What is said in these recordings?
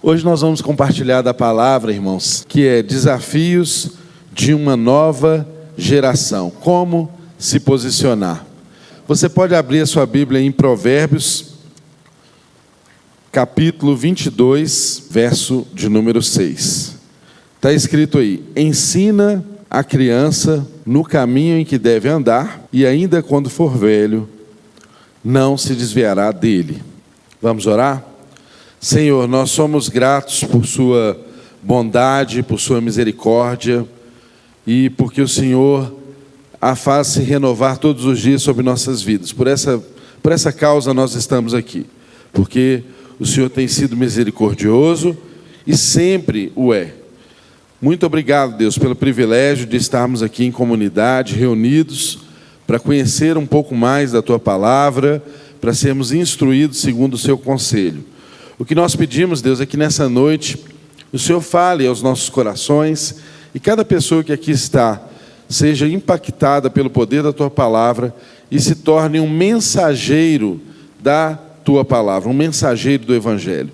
Hoje nós vamos compartilhar da palavra, irmãos, que é desafios de uma nova geração. Como se posicionar? Você pode abrir a sua Bíblia em Provérbios, capítulo 22, verso de número 6. Está escrito aí: ensina a criança no caminho em que deve andar, e ainda quando for velho, não se desviará dele. Vamos orar? Senhor, nós somos gratos por sua bondade, por sua misericórdia, e porque o Senhor a faz se renovar todos os dias sobre nossas vidas. Por essa causa nós estamos aqui, porque o Senhor tem sido misericordioso e sempre o é. Muito obrigado, Deus, pelo privilégio de estarmos aqui em comunidade, reunidos, para conhecer um pouco mais da Tua Palavra, para sermos instruídos segundo o Seu conselho. O que nós pedimos, Deus, é que nessa noite o Senhor fale aos nossos corações e cada pessoa que aqui está seja impactada pelo poder da Tua Palavra e se torne um mensageiro da Tua Palavra, um mensageiro do Evangelho.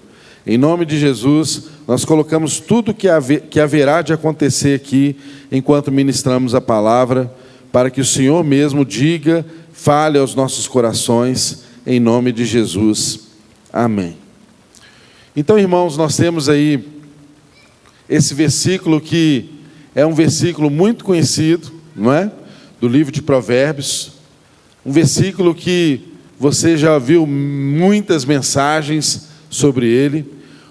Em nome de Jesus, nós colocamos tudo que haverá de acontecer aqui enquanto ministramos a Palavra, para que o Senhor mesmo diga, fale aos nossos corações, em nome de Jesus. Amém. Então, irmãos, nós temos aí esse versículo que é um versículo muito conhecido, não é? Do livro de Provérbios. Um versículo que você já viu muitas mensagens sobre ele.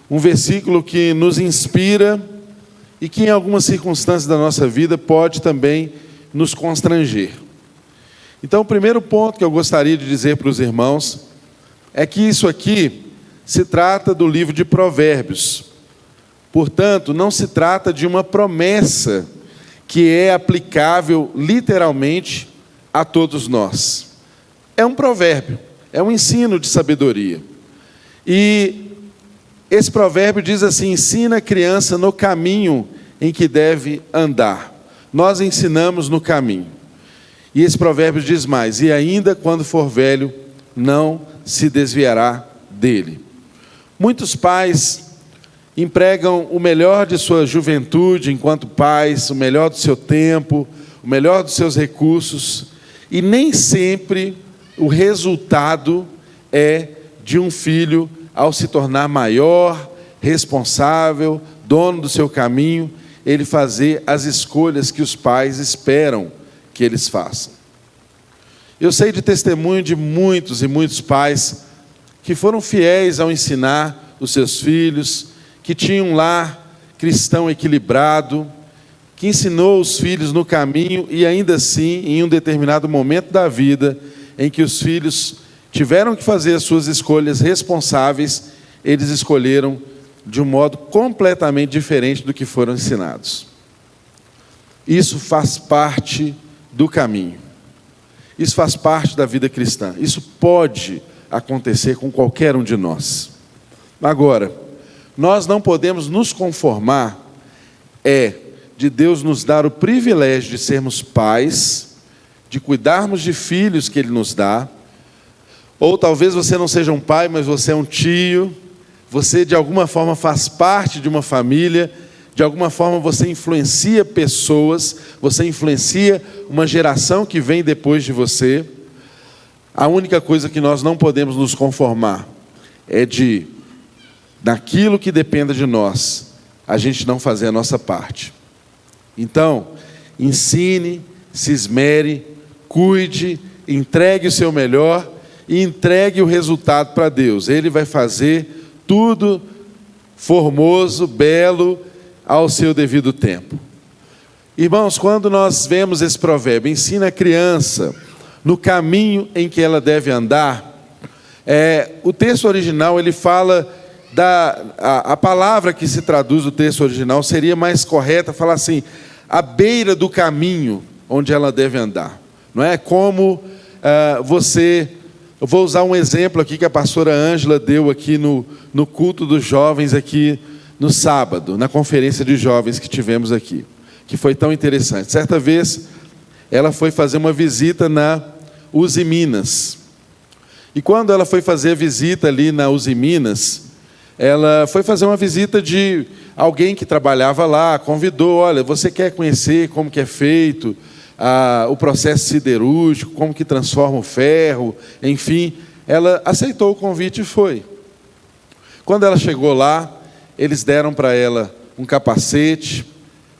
Um versículo que nos inspira e que em algumas circunstâncias da nossa vida pode também nos constranger. Então, o primeiro ponto que eu gostaria de dizer para os irmãos é que isso aqui se trata do livro de Provérbios. Portanto, não se trata de uma promessa que é aplicável literalmente a todos nós. É um provérbio, é um ensino de sabedoria. E esse provérbio diz assim: ensina a criança no caminho em que deve andar. Nós ensinamos no caminho. E esse provérbio diz mais: e ainda quando for velho, não se desviará dele. Muitos pais empregam o melhor de sua juventude enquanto pais, o melhor do seu tempo, o melhor dos seus recursos, e nem sempre o resultado é de um filho, ao se tornar maior, responsável, dono do seu caminho, ele fazer as escolhas que os pais esperam que eles façam. Eu sei de testemunho de muitos e muitos pais que foram fiéis ao ensinar os seus filhos, que tinham um lar cristão equilibrado, que ensinou os filhos no caminho e ainda assim, em um determinado momento da vida, em que os filhos tiveram que fazer as suas escolhas responsáveis, eles escolheram de um modo completamente diferente do que foram ensinados. Isso faz parte do caminho. Isso faz parte da vida cristã. Isso pode acontecer com qualquer um de nós. Agora, nós não podemos nos conformar de Deus nos dar o privilégio de sermos pais, de cuidarmos de filhos que Ele nos dá. Ou talvez você não seja um pai, mas você é um tio, você de alguma forma faz parte de uma família, de alguma forma você influencia pessoas, você influencia uma geração que vem depois de você. A única coisa que nós não podemos nos conformar é daquilo que dependa de nós, a gente não fazer a nossa parte. Então, ensine, se esmere, cuide, entregue o seu melhor e entregue o resultado para Deus. Ele vai fazer tudo formoso, belo, ao seu devido tempo. Irmãos, quando nós vemos esse provérbio, ensina a criança no caminho em que ela deve andar, o texto original ele fala a palavra que se traduz do texto original seria mais correta, falar assim, à beira do caminho onde ela deve andar. Não é como eu vou usar um exemplo aqui que a pastora Ângela deu aqui no culto dos jovens aqui no sábado, na conferência de jovens que tivemos aqui, que foi tão interessante. Certa vez, ela foi fazer uma visita na Uzi Minas. E quando ela foi fazer a visita ali na Uzi Minas, ela foi fazer uma visita de alguém que trabalhava lá, convidou, olha, você quer conhecer como que é feito o processo siderúrgico, como que transforma o ferro, enfim. Ela aceitou o convite e foi. Quando ela chegou lá, eles deram para ela um capacete,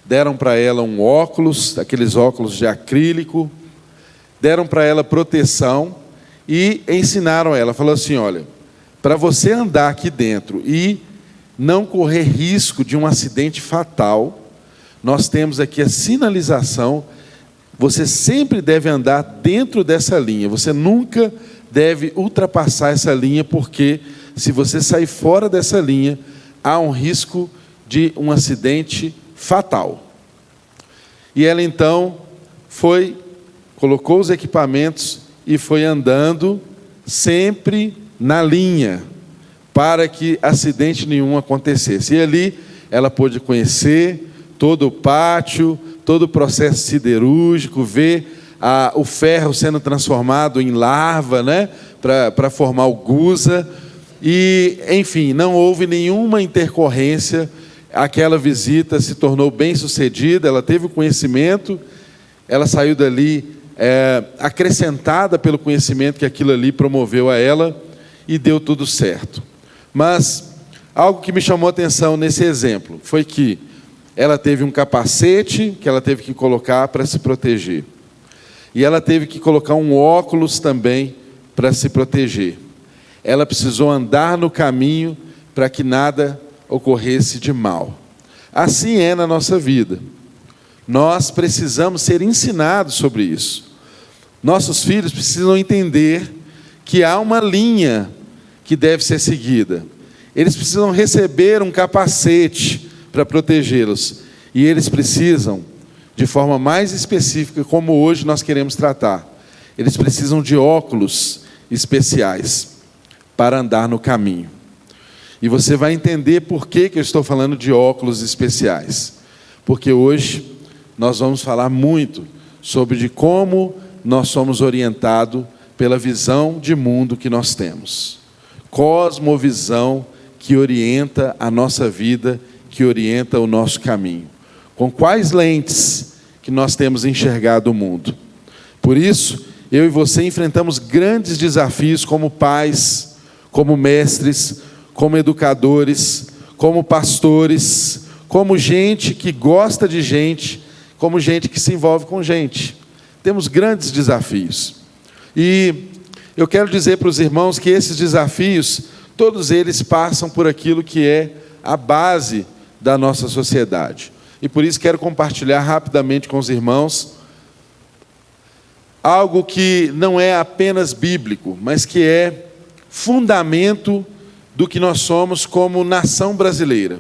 deram para ela um óculos, aqueles óculos de acrílico, deram para ela proteção e ensinaram ela, falou assim, olha, para você andar aqui dentro e não correr risco de um acidente fatal, nós temos aqui a sinalização, você sempre deve andar dentro dessa linha, você nunca deve ultrapassar essa linha, porque se você sair fora dessa linha, há um risco de um acidente fatal. E ela então colocou os equipamentos e foi andando sempre na linha, para que acidente nenhum acontecesse. E ali ela pôde conhecer todo o pátio, todo o processo siderúrgico, ver o ferro sendo transformado em larva, né, para formar o gusa. E, enfim, não houve nenhuma intercorrência. Aquela visita se tornou bem sucedida, ela teve o conhecimento, ela saiu dali acrescentada pelo conhecimento que aquilo ali promoveu a ela, e deu tudo certo. Mas algo que me chamou a atenção nesse exemplo foi que ela teve um capacete que ela teve que colocar para se proteger. E ela teve que colocar um óculos também para se proteger. Ela precisou andar no caminho para que nada ocorresse de mal. Assim é na nossa vida. Nós precisamos ser ensinados sobre isso. Nossos filhos precisam entender que há uma linha que deve ser seguida. Eles precisam receber um capacete para protegê-los. E eles precisam, de forma mais específica, como hoje nós queremos tratar, eles precisam de óculos especiais para andar no caminho. E você vai entender por que eu estou falando de óculos especiais. Porque hoje nós vamos falar muito sobre de como nós somos orientados pela visão de mundo que nós temos. Cosmovisão que orienta a nossa vida, que orienta o nosso caminho. Com quais lentes que nós temos enxergado o mundo? Por isso, eu e você enfrentamos grandes desafios como pais, como mestres, como educadores, como pastores, como gente que gosta de gente, como gente que se envolve com gente. Temos grandes desafios. E eu quero dizer para os irmãos que esses desafios, todos eles passam por aquilo que é a base da nossa sociedade. E por isso quero compartilhar rapidamente com os irmãos algo que não é apenas bíblico, mas que é fundamento do que nós somos como nação brasileira.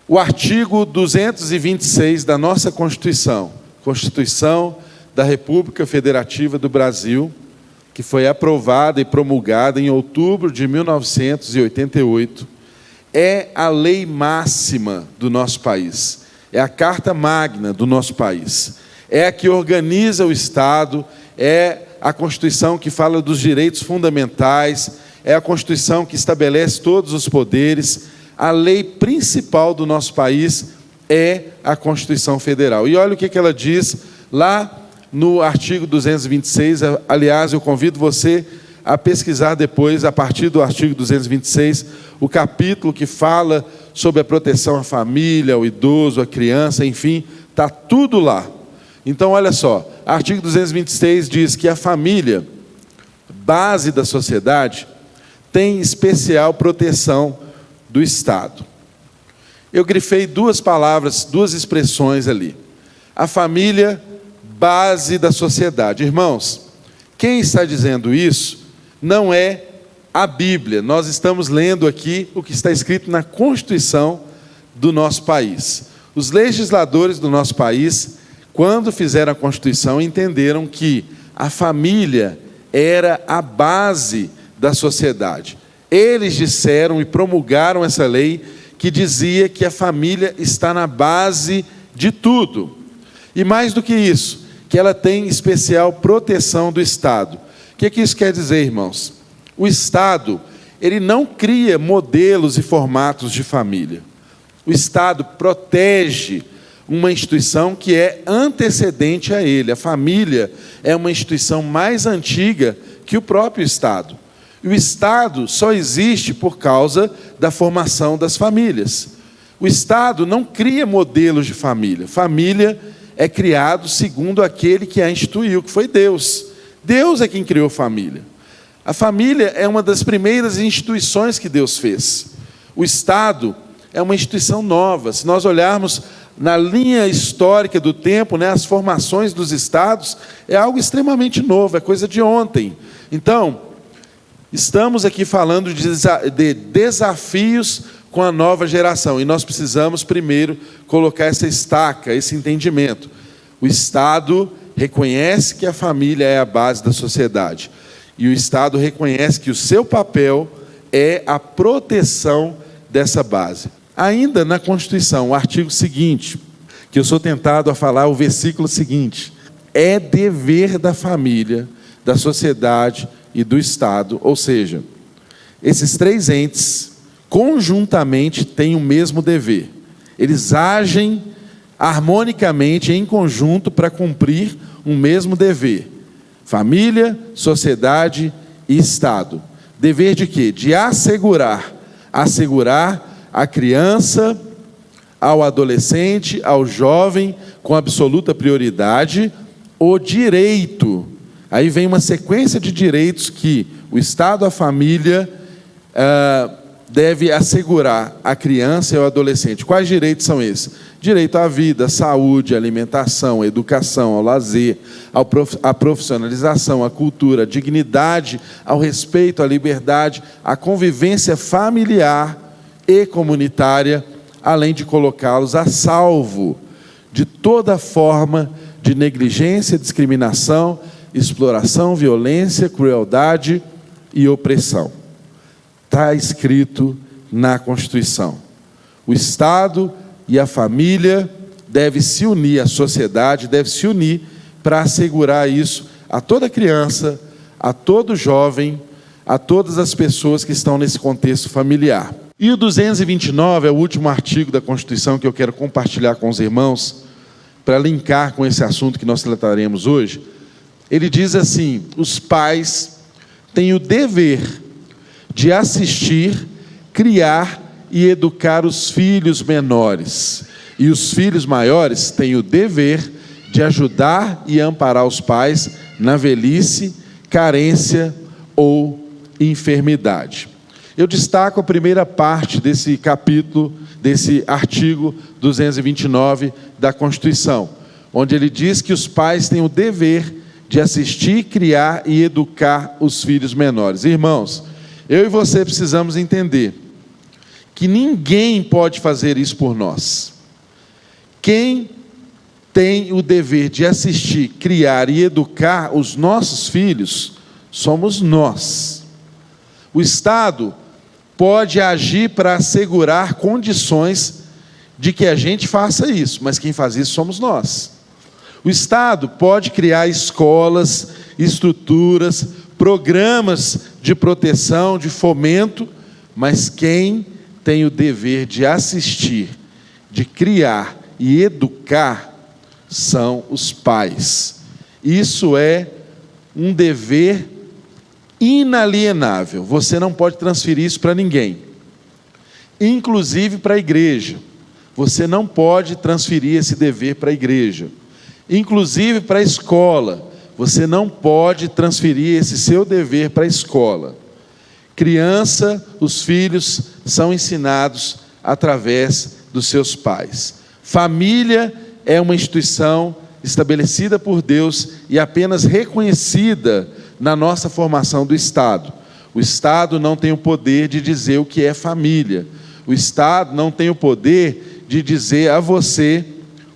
O artigo 226 da nossa Constituição, Constituição da República Federativa do Brasil, que foi aprovada e promulgada em outubro de 1988, é a lei máxima do nosso país, é a carta magna do nosso país, é a que organiza o Estado, é a Constituição que fala dos direitos fundamentais, é a Constituição que estabelece todos os poderes. A lei principal do nosso país é a Constituição Federal. E olha o que ela diz lá no artigo 226, aliás, eu convido você a pesquisar depois, a partir do artigo 226, o capítulo que fala sobre a proteção à família, ao idoso, à criança, enfim, está tudo lá. Então, olha só, artigo 226 diz que a família, base da sociedade, tem especial proteção do Estado. Eu grifei duas palavras, duas expressões ali. A família, base da sociedade. Irmãos, quem está dizendo isso não é a Bíblia. Nós estamos lendo aqui o que está escrito na Constituição do nosso país. Os legisladores do nosso país, quando fizeram a Constituição, entenderam que a família era a base da sociedade. Eles disseram e promulgaram essa lei que dizia que a família está na base de tudo. E mais do que isso, que ela tem especial proteção do Estado. O que isso quer dizer, irmãos? O Estado, ele não cria modelos e formatos de família. O Estado protege uma instituição que é antecedente a ele. A família é uma instituição mais antiga que o próprio Estado. E o Estado só existe por causa da formação das famílias. O Estado não cria modelos de família. Família é criado segundo aquele que a instituiu, que foi Deus. Deus é quem criou família. A família é uma das primeiras instituições que Deus fez. O Estado é uma instituição nova. Se nós olharmos na linha histórica do tempo, as formações dos estados, é algo extremamente novo, é coisa de ontem. Então, estamos aqui falando de desafios com a nova geração, e nós precisamos primeiro colocar essa estaca, esse entendimento. O Estado reconhece que a família é a base da sociedade, e o Estado reconhece que o seu papel é a proteção dessa base. Ainda na Constituição, o artigo seguinte, que eu sou tentado a falar o versículo seguinte: é dever da família, da sociedade e do Estado, ou seja, esses três entes conjuntamente têm o mesmo dever. Eles agem harmonicamente em conjunto para cumprir um mesmo dever. Família, sociedade e Estado. Dever de quê? De assegurar a criança, ao adolescente, ao jovem, com absoluta prioridade, o direito. Aí vem uma sequência de direitos que o Estado, a família, deve assegurar à criança e ao adolescente. Quais direitos são esses? Direito à vida, à saúde, à alimentação, à educação, ao lazer, à profissionalização, à cultura, à dignidade, ao respeito, à liberdade, à convivência familiar e comunitária, além de colocá-los a salvo de toda forma de negligência, discriminação, exploração, violência, crueldade e opressão. Está escrito na Constituição. O Estado e a família devem se unir, a sociedade deve se unir para assegurar isso a toda criança, a todo jovem, a todas as pessoas que estão nesse contexto familiar. E o 229 é o último artigo da Constituição que eu quero compartilhar com os irmãos, para linkar com esse assunto que nós trataremos hoje. Ele diz assim: os pais têm o dever de assistir, criar e educar os filhos menores, e os filhos maiores têm o dever de ajudar e amparar os pais na velhice, carência ou enfermidade. Eu destaco a primeira parte desse capítulo, desse artigo 229 da Constituição, onde ele diz que os pais têm o dever de assistir, criar e educar os filhos menores. Irmãos, eu e você precisamos entender que ninguém pode fazer isso por nós. Quem tem o dever de assistir, criar e educar os nossos filhos somos nós. O Estado pode agir para assegurar condições de que a gente faça isso, mas quem faz isso somos nós. O Estado pode criar escolas, estruturas, programas de proteção, de fomento, mas quem tem o dever de assistir, de criar e educar são os pais. Isso é um dever inalienável. Você não pode transferir isso para ninguém, inclusive para a igreja. Você não pode transferir esse dever para a igreja, inclusive para a escola. Você não pode transferir esse seu dever para a escola. Criança, os filhos são ensinados através dos seus pais. Família é uma instituição estabelecida por Deus e apenas reconhecida na nossa formação do Estado. O Estado não tem o poder de dizer o que é família. O Estado não tem o poder de dizer a você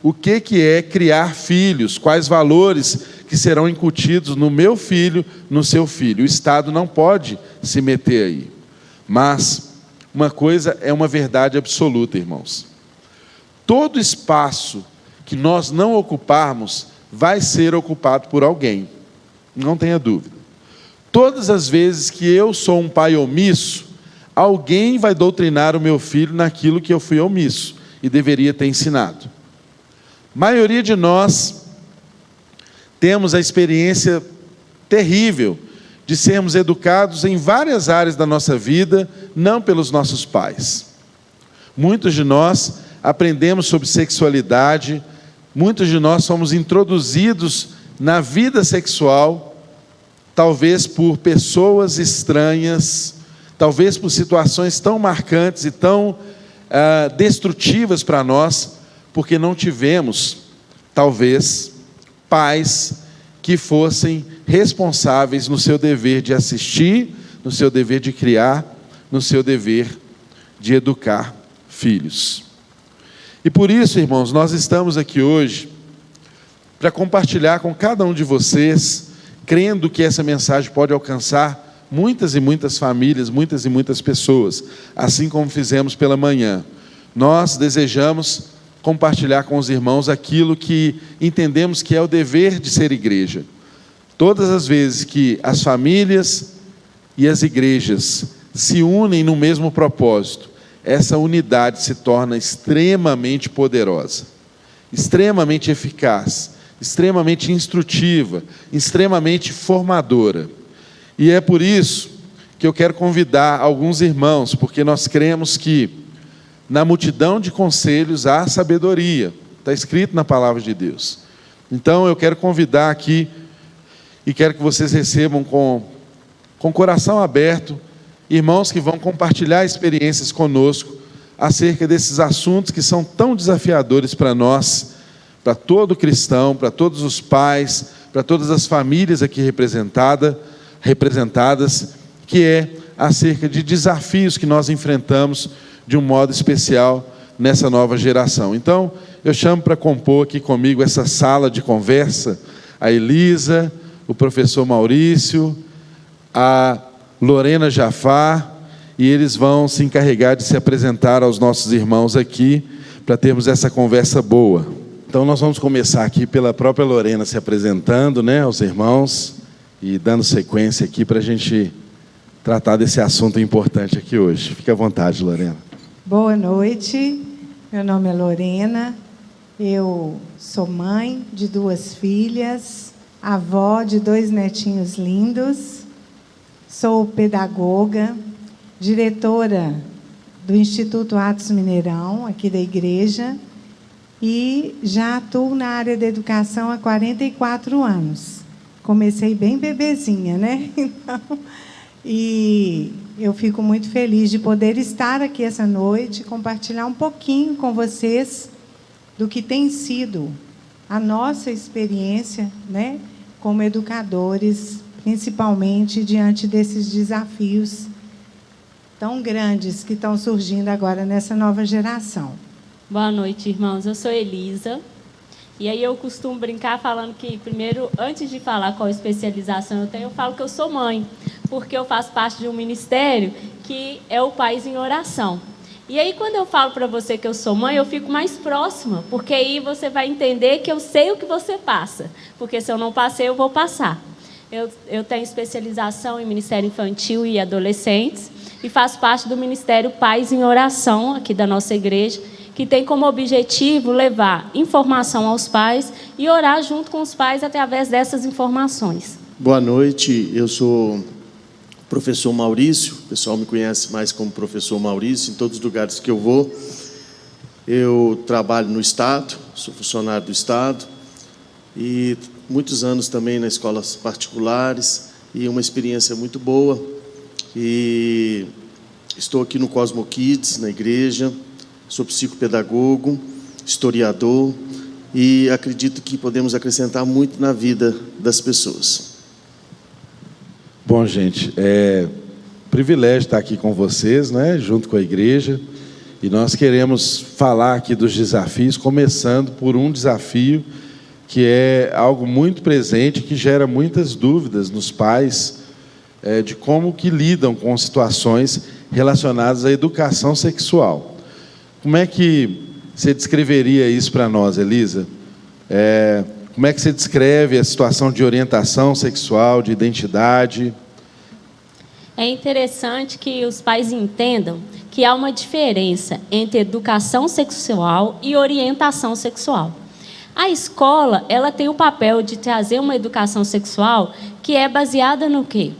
o que é criar filhos, quais valores que serão incutidos no meu filho, no seu filho. O Estado não pode se meter aí. Mas uma coisa é uma verdade absoluta, irmãos. Todo espaço que nós não ocuparmos vai ser ocupado por alguém. Não tenha dúvida. Todas as vezes que eu sou um pai omisso, alguém vai doutrinar o meu filho naquilo que eu fui omisso e deveria ter ensinado. A maioria de nós temos a experiência terrível de sermos educados em várias áreas da nossa vida, não pelos nossos pais. Muitos de nós aprendemos sobre sexualidade, muitos de nós somos introduzidos na vida sexual, talvez por pessoas estranhas, talvez por situações tão marcantes e tão destrutivas para nós, porque não tivemos, talvez, pais que fossem responsáveis no seu dever de assistir, no seu dever de criar, no seu dever de educar filhos. E por isso, irmãos, nós estamos aqui hoje para compartilhar com cada um de vocês, crendo que essa mensagem pode alcançar muitas e muitas famílias, muitas e muitas pessoas, assim como fizemos pela manhã. Nós desejamos compartilhar com os irmãos aquilo que entendemos que é o dever de ser igreja. Todas as vezes que as famílias e as igrejas se unem no mesmo propósito, essa unidade se torna extremamente poderosa, extremamente eficaz, extremamente instrutiva, extremamente formadora. E é por isso que eu quero convidar alguns irmãos, porque nós cremos que na multidão de conselhos há sabedoria, está escrito na palavra de Deus. Então eu quero convidar aqui, e quero que vocês recebam com coração aberto, irmãos que vão compartilhar experiências conosco, acerca desses assuntos que são tão desafiadores para nós, para todo cristão, para todos os pais, para todas as famílias aqui representadas, que é acerca de desafios que nós enfrentamos de um modo especial nessa nova geração. Então, eu chamo para compor aqui comigo essa sala de conversa, a Elisa, o professor Maurício, a Lorena Jafar, e eles vão se encarregar de se apresentar aos nossos irmãos aqui, para termos essa conversa boa. Então nós vamos começar aqui pela própria Lorena se apresentando, aos irmãos, e dando sequência aqui para a gente tratar desse assunto importante aqui hoje. Fique à vontade, Lorena. Boa noite, meu nome é Lorena, eu sou mãe de 2 filhas, avó de 2 netinhos lindos, sou pedagoga, diretora do Instituto Atos Mineirão, aqui da igreja, e já atuo na área da educação há 44 anos. Comecei bem bebezinha, Então, e eu fico muito feliz de poder estar aqui essa noite, compartilhar um pouquinho com vocês do que tem sido a nossa experiência, como educadores, principalmente diante desses desafios tão grandes que estão surgindo agora nessa nova geração. Boa noite, irmãos. Eu sou Elisa. E aí eu costumo brincar falando que, primeiro, antes de falar qual especialização eu tenho, eu falo que eu sou mãe, porque eu faço parte de um ministério que é o Pais em Oração. E aí, quando eu falo para você que eu sou mãe, eu fico mais próxima, porque aí você vai entender que eu sei o que você passa, porque se eu não passei, eu vou passar. Eu tenho especialização em Ministério Infantil e Adolescentes e faço parte do Ministério Pais em Oração, aqui da nossa igreja, que tem como objetivo levar informação aos pais e orar junto com os pais através dessas informações. Boa noite, eu sou o professor Maurício, o pessoal me conhece mais como professor Maurício, em todos os lugares que eu vou. Eu trabalho no Estado, sou funcionário do Estado, e muitos anos também nas escolas particulares, e uma experiência muito boa. E estou aqui no Cosmo Kids, na igreja, sou psicopedagogo, historiador, e acredito que podemos acrescentar muito na vida das pessoas. Bom, gente, é um privilégio estar aqui com vocês, junto com a igreja, e nós queremos falar aqui dos desafios, começando por um desafio que é algo muito presente, que gera muitas dúvidas nos pais, de como que lidam com situações relacionadas à educação sexual. Como é que você descreveria isso para nós, Elisa? Como é que você descreve a situação de orientação sexual, de identidade? É interessante que os pais entendam que há uma diferença entre educação sexual e orientação sexual. A escola, ela tem o papel de trazer uma educação sexual que é baseada no quê?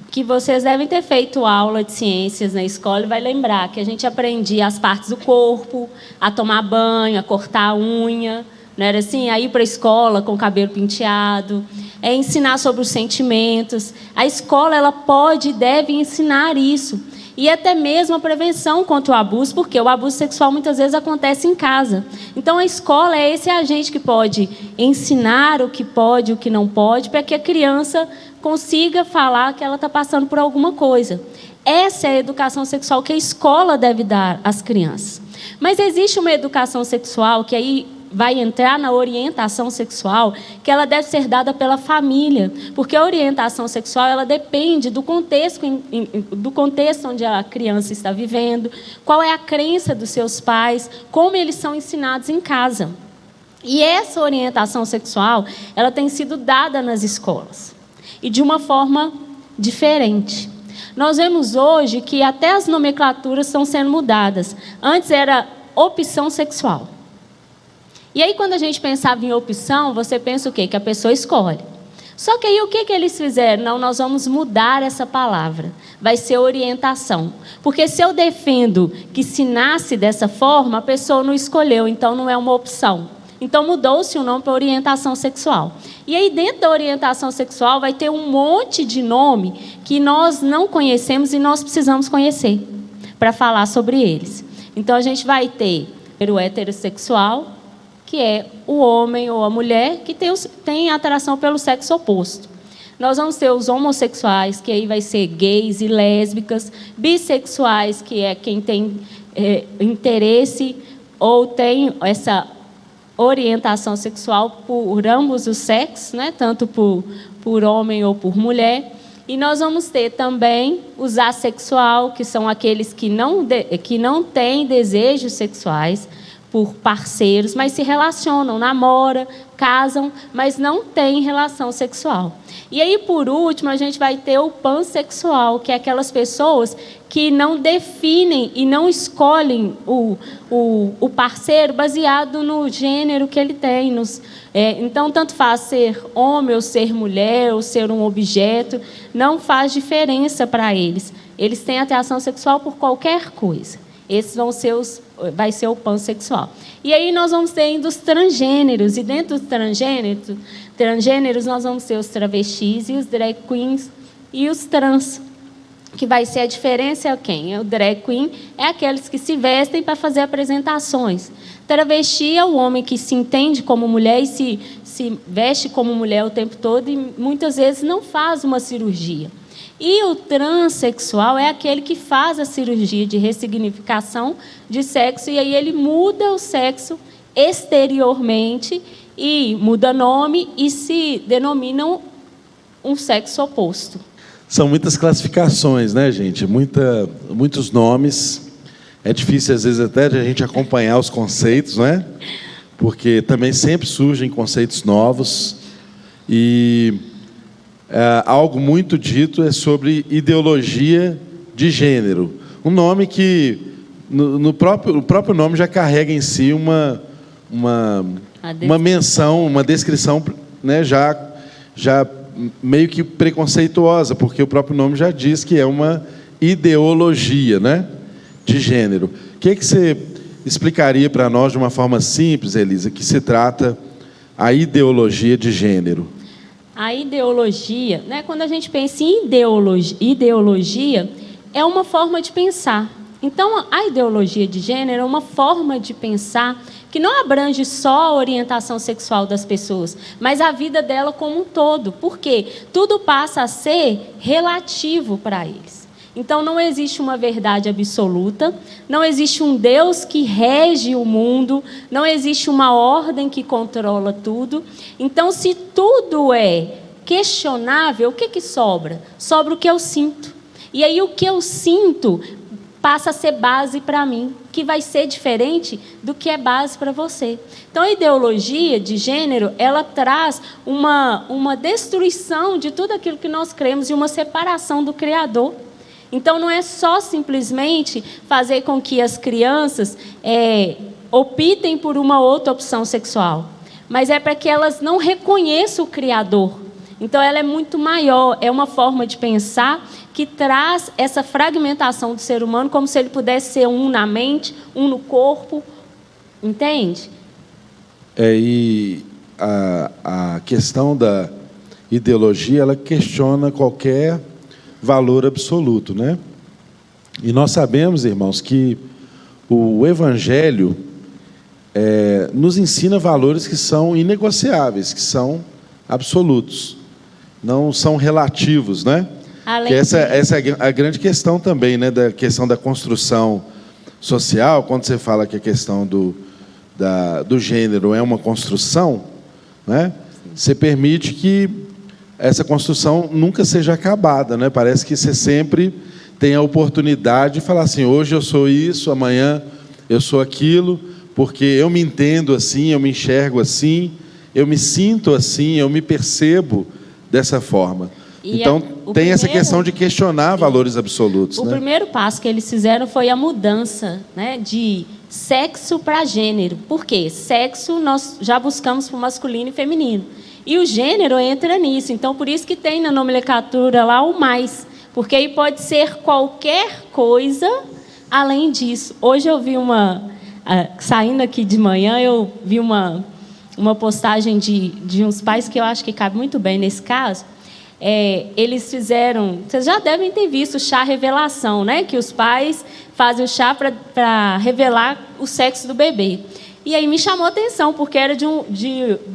Que vocês devem ter feito aula de ciências na escola e vai lembrar que a gente aprendia as partes do corpo, a tomar banho, a cortar a unha, não era assim? A ir para a escola com o cabelo penteado, ensinar sobre os sentimentos. A escola, ela pode e deve ensinar isso. E até mesmo a prevenção contra o abuso, porque o abuso sexual muitas vezes acontece em casa. Então, a escola é esse agente que pode ensinar o que pode, o que não pode, para que a criança consiga falar que ela está passando por alguma coisa. Essa é a educação sexual que a escola deve dar às crianças. Mas existe uma educação sexual que aí vai entrar na orientação sexual, que ela deve ser dada pela família, porque a orientação sexual ela depende do contexto onde a criança está vivendo, qual é a crença dos seus pais, como eles são ensinados em casa. E essa orientação sexual ela tem sido dada nas escolas, e de uma forma diferente. Nós vemos hoje que até as nomenclaturas estão sendo mudadas. Antes era opção sexual. E aí, quando a gente pensava em opção, você pensa o quê? Que a pessoa escolhe. Só que aí, o que eles fizeram? Não, nós vamos mudar essa palavra. Vai ser orientação. Porque se eu defendo que se nasce dessa forma, a pessoa não escolheu, então não é uma opção. Então, mudou-se o nome para orientação sexual. E aí, dentro da orientação sexual, vai ter um monte de nome que nós não conhecemos e nós precisamos conhecer para falar sobre eles. Então, a gente vai ter o heterossexual, que é o homem ou a mulher que tem atração pelo sexo oposto. Nós vamos ter os homossexuais, que aí vai ser gays e lésbicas, bissexuais, que é quem tem interesse ou tem essa orientação sexual por ambos os sexos, né? Tanto por homem ou por mulher. E nós vamos ter também os assexual, que são aqueles que não têm desejos sexuais por parceiros, mas se relacionam, namoram, casam, mas não têm relação sexual. E aí, por último, a gente vai ter o pansexual, que é aquelas pessoas que não definem e não escolhem o parceiro baseado no gênero que ele tem. Então, tanto faz ser homem ou ser mulher ou ser um objeto, não faz diferença para eles. Eles têm atração sexual por qualquer coisa. Esses vai ser o pansexual. E aí nós vamos ter ainda os transgêneros. E dentro dos transgêneros nós vamos ter os travestis e os drag queens e os trans. Que vai ser a diferença é quem? O drag queen é aqueles que se vestem para fazer apresentações. Travesti é o homem que se entende como mulher e se veste como mulher o tempo todo e muitas vezes não faz uma cirurgia. E o transexual é aquele que faz a cirurgia de ressignificação de sexo e aí ele muda o sexo exteriormente e muda nome e se denominam um sexo oposto. São muitas classificações, né, gente? Muitos nomes. É difícil, às vezes, até de a gente acompanhar os conceitos, né? Porque também sempre surgem conceitos novos e... algo muito dito é sobre ideologia de gênero. Um nome que, o próprio nome já carrega em si uma menção, uma descrição, né, já meio que preconceituosa, porque o próprio nome já diz que é uma ideologia, né, de gênero. O que você explicaria para nós de uma forma simples, Elisa, que se trata a ideologia de gênero? A ideologia, né, quando a gente pensa em ideologia é uma forma de pensar. Então, a ideologia de gênero é uma forma de pensar que não abrange só a orientação sexual das pessoas, mas a vida dela como um todo. Por quê? Tudo passa a ser relativo para eles. Então, não existe uma verdade absoluta, não existe um Deus que rege o mundo, não existe uma ordem que controla tudo. Então, se tudo é questionável, o que sobra? Sobra o que eu sinto. E aí, o que eu sinto passa a ser base para mim, que vai ser diferente do que é base para você. Então, a ideologia de gênero, ela traz uma destruição de tudo aquilo que nós cremos e uma separação do Criador. Então, não é só simplesmente fazer com que as crianças optem por uma outra opção sexual, mas é para que elas não reconheçam o Criador. Então, ela é muito maior, é uma forma de pensar que traz essa fragmentação do ser humano, como se ele pudesse ser um na mente, um no corpo, entende? E a questão da ideologia, ela questiona qualquer valor absoluto, né? E nós sabemos, irmãos, que o Evangelho nos ensina valores que são inegociáveis, que são absolutos, não são relativos, né? Que essa é a grande questão também, né? Da questão da construção social, quando você fala que a questão do gênero é uma construção, né? Você permite que essa construção nunca seja acabada, né? Parece que você sempre tem a oportunidade de falar assim, hoje eu sou isso, amanhã eu sou aquilo, porque eu me entendo assim, eu me enxergo assim, eu me sinto assim, eu me percebo dessa forma. Então, tem essa questão de questionar valores absolutos. O primeiro passo que eles fizeram foi a mudança, né, de sexo para gênero. Por quê? Sexo nós já buscamos para o masculino e feminino. E o gênero entra nisso. Então, por isso que tem na nomenclatura lá o mais. Porque aí pode ser qualquer coisa além disso. Hoje eu vi saindo aqui de manhã, eu vi uma postagem de uns pais que eu acho que cabe muito bem nesse caso. Eles fizeram, vocês já devem ter visto o chá revelação, né? Que os pais fazem o chá para revelar o sexo do bebê. E aí me chamou a atenção, porque era de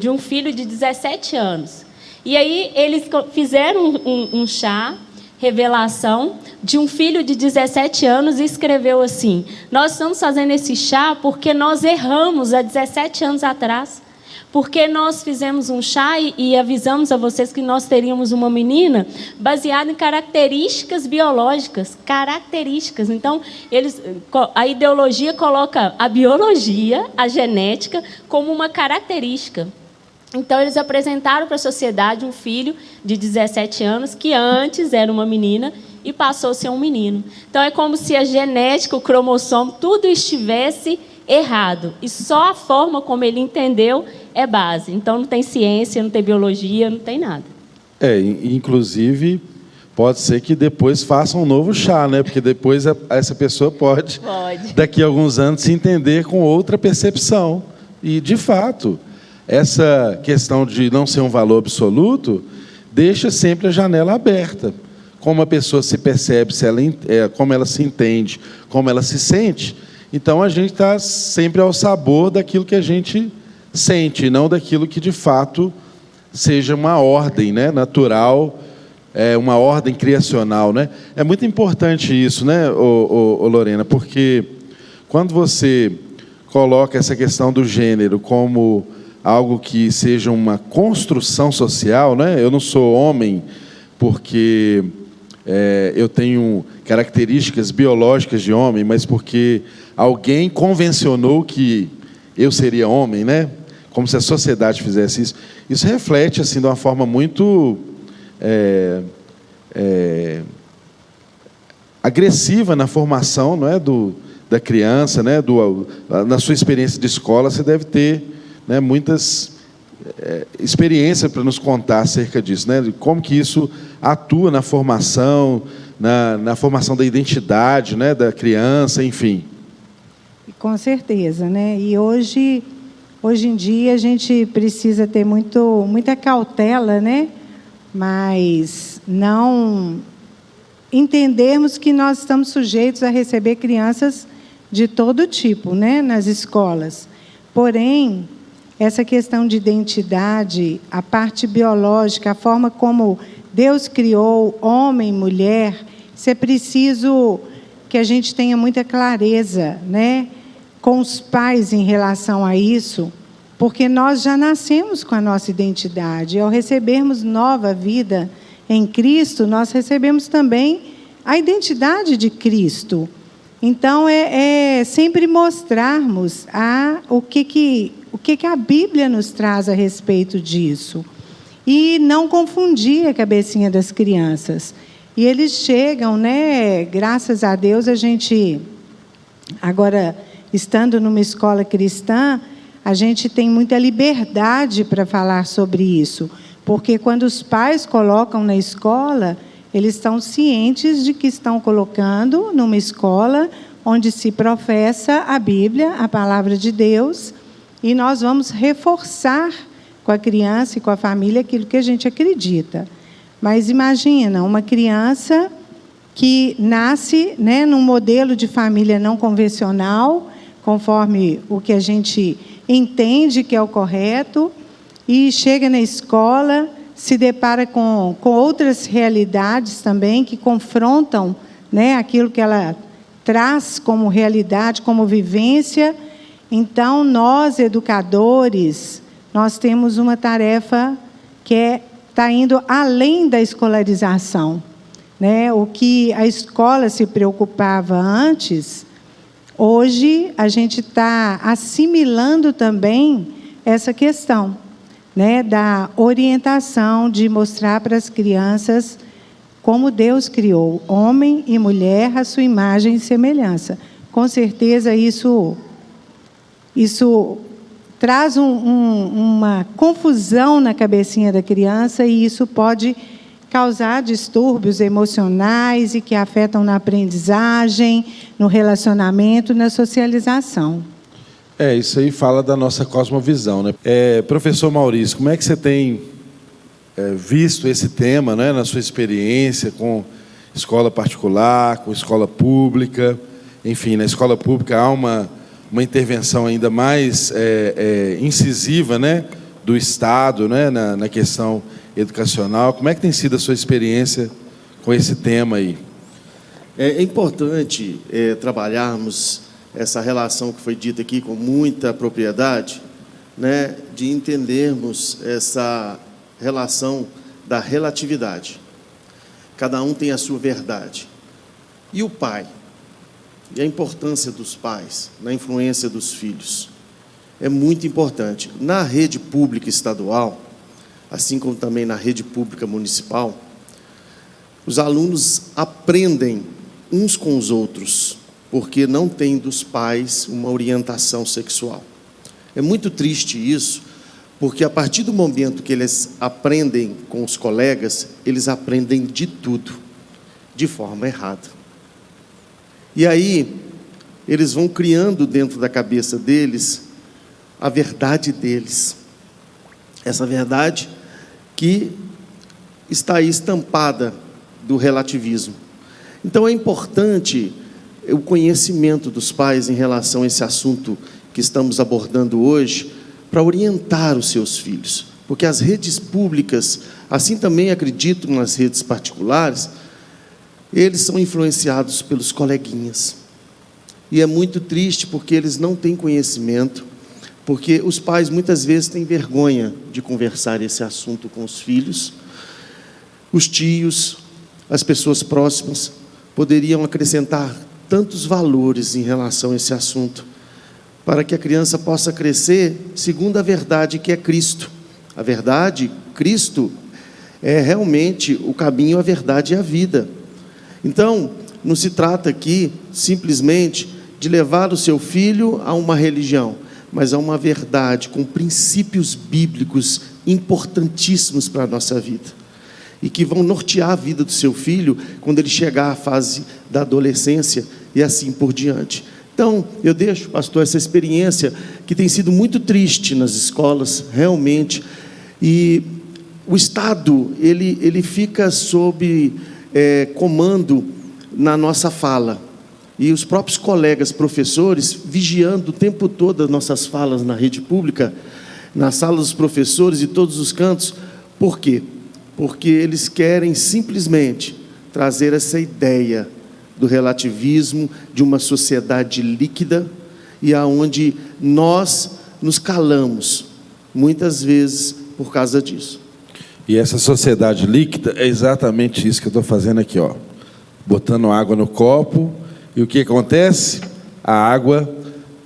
um filho de 17 anos. E aí eles fizeram um chá revelação de um filho de 17 anos e escreveu assim: nós estamos fazendo esse chá porque nós erramos há 17 anos atrás. Porque nós fizemos um chá e avisamos a vocês que nós teríamos uma menina baseada em características biológicas. Características. Então, a ideologia coloca a biologia, a genética, como uma característica. Então, eles apresentaram para a sociedade um filho de 17 anos que antes era uma menina e passou a ser um menino. Então, é como se a genética, o cromossomo, tudo estivesse errado. E só a forma como ele entendeu é base. Então, não tem ciência, não tem biologia, não tem nada. Inclusive, pode ser que depois faça um novo chá, né? Porque depois essa pessoa pode, daqui a alguns anos, se entender com outra percepção. E, de fato, essa questão de não ser um valor absoluto deixa sempre a janela aberta. Como a pessoa se percebe, como ela se entende, como ela se sente. Então, a gente está sempre ao sabor daquilo que a gente sente, não daquilo que, de fato, seja uma ordem, né, natural, uma ordem criacional. Né? É muito importante isso, né, Lorena, porque quando você coloca essa questão do gênero como algo que seja uma construção social, né? Eu não sou homem porque eu tenho características biológicas de homem, mas porque alguém convencionou que eu seria homem, né? Como se a sociedade fizesse isso. Isso reflete assim, de uma forma muito agressiva na formação, não é, da criança, né? Na sua experiência de escola, você deve ter, né, muitas experiências para nos contar acerca disso, né? Como que isso atua na formação, na formação da identidade, né, da criança, enfim. Com certeza, né? E hoje em dia a gente precisa ter muita cautela, né? Mas não entendermos que nós estamos sujeitos a receber crianças de todo tipo, né, nas escolas. Porém, essa questão de identidade, a parte biológica, a forma como Deus criou homem e mulher, isso é preciso que a gente tenha muita clareza, né, com os pais em relação a isso, porque nós já nascemos com a nossa identidade. Ao recebermos nova vida em Cristo, nós recebemos também a identidade de Cristo. Então, é sempre mostrarmos o que a Bíblia nos traz a respeito disso. E não confundir a cabecinha das crianças. E eles chegam, né? Graças a Deus, a gente, agora, estando numa escola cristã, a gente tem muita liberdade para falar sobre isso. Porque quando os pais colocam na escola, eles estão cientes de que estão colocando numa escola onde se professa a Bíblia, a palavra de Deus, e nós vamos reforçar com a criança e com a família aquilo que a gente acredita. Mas imagina, uma criança que nasce, né, num modelo de família não convencional, conforme o que a gente entende que é o correto, e chega na escola, se depara com outras realidades também que confrontam, né, aquilo que ela traz como realidade, como vivência. Então, nós, educadores, nós temos uma tarefa que está indo além da escolarização, né? O que a escola se preocupava antes, hoje a gente está assimilando também essa questão, né? Da orientação, de mostrar para as crianças como Deus criou, homem e mulher, à sua imagem e semelhança. Com certeza isso traz uma confusão na cabecinha da criança, e isso pode causar distúrbios emocionais e que afetam na aprendizagem, no relacionamento, na socialização. Isso aí fala da nossa cosmovisão, né? Professor Maurício, como é que você tem visto esse tema, né, na sua experiência com escola particular, com escola pública? Enfim, na escola pública há uma intervenção ainda mais incisiva, né, do Estado, né, na questão educacional. Como é que tem sido a sua experiência com esse tema aí? É importante trabalharmos essa relação que foi dita aqui com muita propriedade, né, de entendermos essa relação da relatividade. Cada um tem a sua verdade. E o pai? E a importância dos pais na influência dos filhos é muito importante. Na rede pública estadual, assim como também na rede pública municipal, os alunos aprendem uns com os outros, porque não tem dos pais uma orientação sexual. É muito triste isso, porque a partir do momento que eles aprendem com os colegas, eles aprendem de tudo, de forma errada. E aí, eles vão criando dentro da cabeça deles a verdade deles. Essa verdade que está aí estampada do relativismo. Então, é importante o conhecimento dos pais em relação a esse assunto que estamos abordando hoje, para orientar os seus filhos. Porque as redes públicas, assim também acredito nas redes particulares, eles são influenciados pelos coleguinhas. E é muito triste porque eles não têm conhecimento, porque os pais muitas vezes têm vergonha de conversar esse assunto com os filhos. Os tios, as pessoas próximas, poderiam acrescentar tantos valores em relação a esse assunto, para que a criança possa crescer segundo a verdade que é Cristo. A verdade, Cristo, é realmente o caminho, a verdade e a vida. Então, não se trata aqui simplesmente de levar o seu filho a uma religião, mas a uma verdade com princípios bíblicos importantíssimos para a nossa vida, e que vão nortear a vida do seu filho quando ele chegar à fase da adolescência e assim por diante. Então, eu deixo, pastor, essa experiência que tem sido muito triste nas escolas, realmente, e o Estado, ele fica sob comando na nossa fala, e os próprios colegas professores vigiando o tempo todo as nossas falas na rede pública, na sala dos professores e todos os cantos. Por quê? Porque eles querem simplesmente trazer essa ideia do relativismo, de uma sociedade líquida, e aonde nós nos calamos, muitas vezes, por causa disso. E essa sociedade líquida é exatamente isso que eu estou fazendo aqui, ó. Botando água no copo, e o que acontece? A água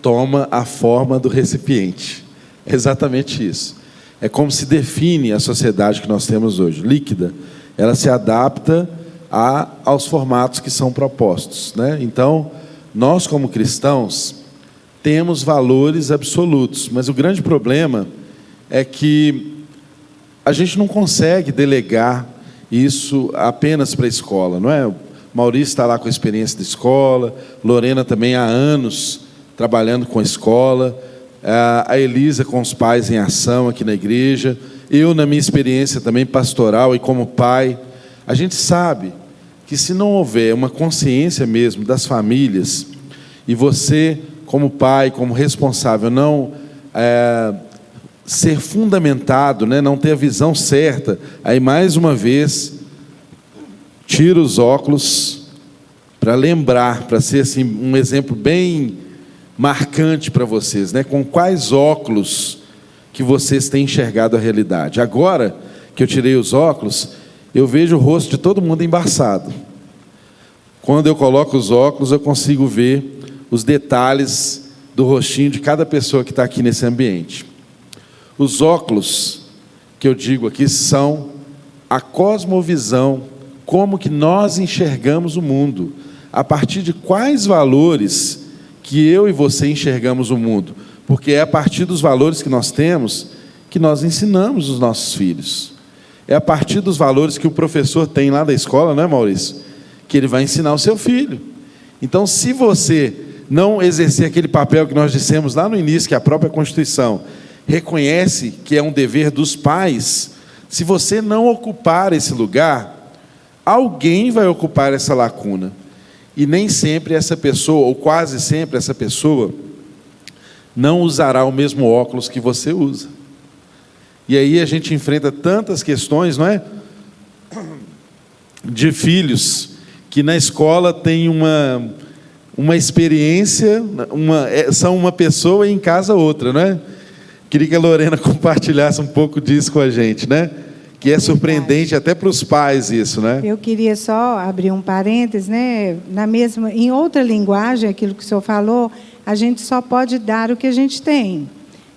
toma a forma do recipiente. É exatamente isso. É como se define a sociedade que nós temos hoje, líquida. Ela se adapta aos formatos que são propostos, né? Então, nós como cristãos temos valores absolutos, mas o grande problema é que a gente não consegue delegar isso apenas para a escola, não é? O Maurício está lá com a experiência da escola, Lorena também há anos trabalhando com a escola, a Elisa com os pais em ação aqui na igreja, eu na minha experiência também pastoral e como pai. A gente sabe que se não houver uma consciência mesmo das famílias, e você como pai, como responsável, não ser fundamentado, né, não ter a visão certa, aí mais uma vez tira os óculos para lembrar, para ser assim, um exemplo bem marcante para vocês, né? Com quais óculos que vocês têm enxergado a realidade. Agora que eu tirei os óculos, eu vejo o rosto de todo mundo embaçado. Quando eu coloco os óculos, eu consigo ver os detalhes do rostinho de cada pessoa que está aqui nesse ambiente. Os óculos que eu digo aqui são a cosmovisão, como que nós enxergamos o mundo, a partir de quais valores que eu e você enxergamos o mundo, porque é a partir dos valores que nós temos que nós ensinamos os nossos filhos. É a partir dos valores que o professor tem lá da escola, não é, Maurício? Que ele vai ensinar o seu filho. Então, se você não exercer aquele papel que nós dissemos lá no início, que a própria Constituição reconhece que é um dever dos pais, se você não ocupar esse lugar, alguém vai ocupar essa lacuna. E nem sempre essa pessoa, ou quase sempre essa pessoa, não usará o mesmo óculos que você usa. E aí a gente enfrenta tantas questões, não é? De filhos que na escola tem uma experiência, são uma pessoa e em casa outra, não é? Queria que a Lorena compartilhasse um pouco disso com a gente, né? Que é surpreendente até para os pais isso, né? Eu queria só abrir um parênteses, né? Em outra linguagem, aquilo que o senhor falou, a gente só pode dar o que a gente tem,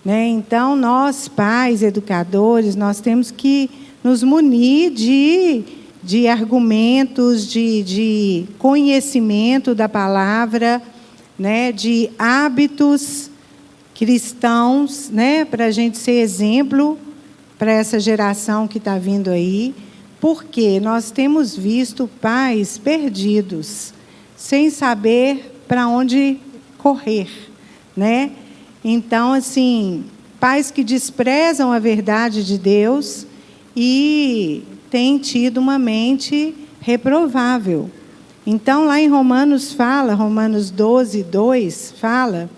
né? Então, nós, pais, educadores, nós temos que nos munir de argumentos, de conhecimento da palavra, né? De hábitos cristãos, né? Para a gente ser exemplo para essa geração que está vindo aí, porque nós temos visto pais perdidos, sem saber para onde correr, né? Então, assim, pais que desprezam a verdade de Deus e têm tido uma mente reprovável. Então, lá em Romanos 12:2, fala,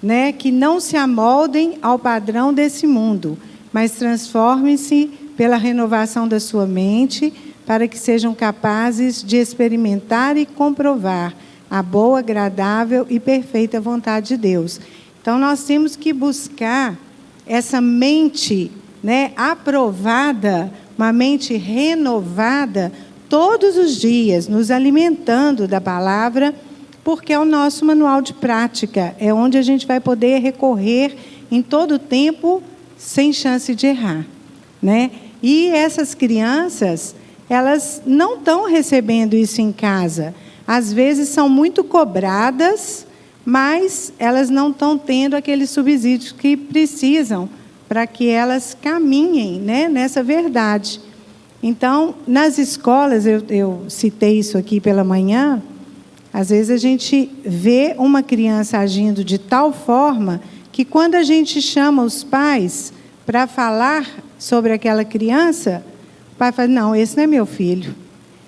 né, que não se amoldem ao padrão desse mundo, mas transformem-se pela renovação da sua mente, para que sejam capazes de experimentar e comprovar a boa, agradável e perfeita vontade de Deus. Então, nós temos que buscar essa mente, né, aprovada, uma mente renovada, todos os dias, nos alimentando da palavra, porque é o nosso manual de prática, é onde a gente vai poder recorrer em todo o tempo, sem chance de errar, né? E essas crianças, elas não estão recebendo isso em casa. Às vezes são muito cobradas, mas elas não estão tendo aqueles subsídios que precisam para que elas caminhem, né, nessa verdade. Então, nas escolas, eu citei isso aqui pela manhã, às vezes a gente vê uma criança agindo de tal forma que quando a gente chama os pais para falar sobre aquela criança, o pai fala, não, esse não é meu filho.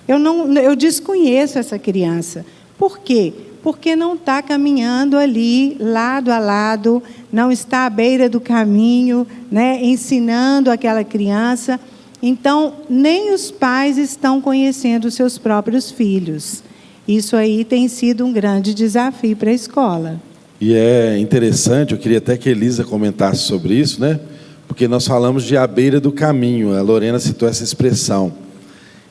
Eu desconheço essa criança. Por quê? Porque não está caminhando ali, lado a lado, não está à beira do caminho, né, ensinando aquela criança. Então, nem os pais estão conhecendo os seus próprios filhos. Isso aí tem sido um grande desafio para a escola. E é interessante, eu queria até que a Elisa comentasse sobre isso, né? Porque nós falamos de à beira do caminho, a Lorena citou essa expressão.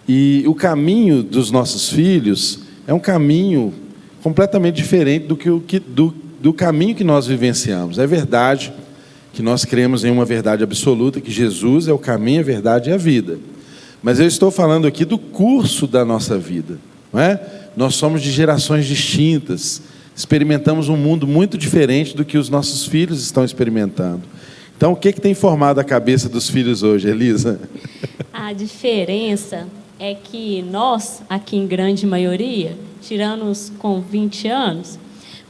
E o caminho dos nossos filhos é um caminho completamente diferente do caminho que nós vivenciamos. É verdade que nós cremos em uma verdade absoluta, que Jesus é o caminho, a verdade e a vida. Mas eu estou falando aqui do curso da nossa vida, não é? Nós somos de gerações distintas, experimentamos um mundo muito diferente do que os nossos filhos estão experimentando. Então, o que tem formado a cabeça dos filhos hoje, Elisa? A diferença é que nós, aqui em grande maioria, tirando os com 20 anos,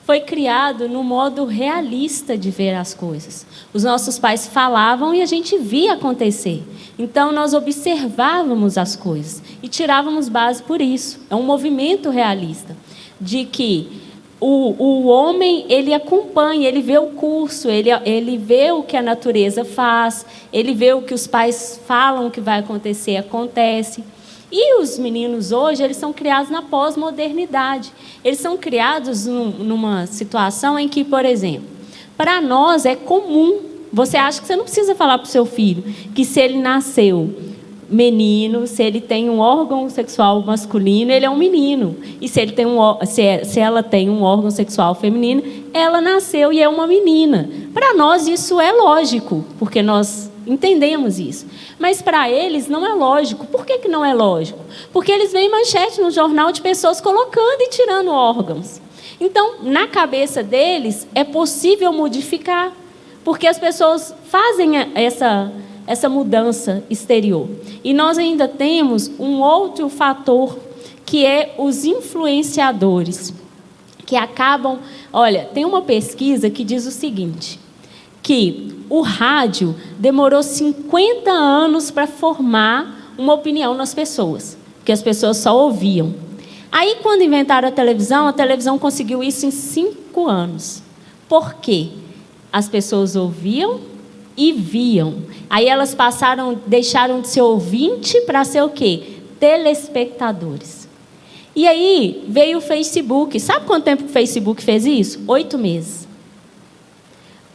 foi criado no modo realista de ver as coisas. Os nossos pais falavam e a gente via acontecer. Então, nós observávamos as coisas e tirávamos base por isso. É um movimento realista, de que o homem, ele acompanha, ele vê o curso, ele vê o que a natureza faz, ele vê o que os pais falam que vai acontecer, acontece. E os meninos hoje, eles são criados na pós-modernidade. Eles são criados numa situação em que, por exemplo, para nós é comum, você acha que você não precisa falar para o seu filho que se ele nasceu menino, se ele tem um órgão sexual masculino, ele é um menino. E se ela tem um órgão sexual feminino, ela nasceu e é uma menina. Para nós isso é lógico, porque nós entendemos isso. Mas para eles não é lógico. Por que não é lógico? Porque eles veem manchete no jornal de pessoas colocando e tirando órgãos. Então, na cabeça deles, é possível modificar, porque as pessoas fazem essa mudança exterior. E nós ainda temos um outro fator, que é os influenciadores, que acabam... Olha, tem uma pesquisa que diz o seguinte, que o rádio demorou 50 anos para formar uma opinião nas pessoas, porque as pessoas só ouviam. Aí, quando inventaram a televisão conseguiu isso em 5 anos. Por quê? As pessoas ouviam e viam. Aí elas deixaram de ser ouvinte para ser o quê? Telespectadores. E aí veio o Facebook. Sabe quanto tempo que o Facebook fez isso? 8 meses.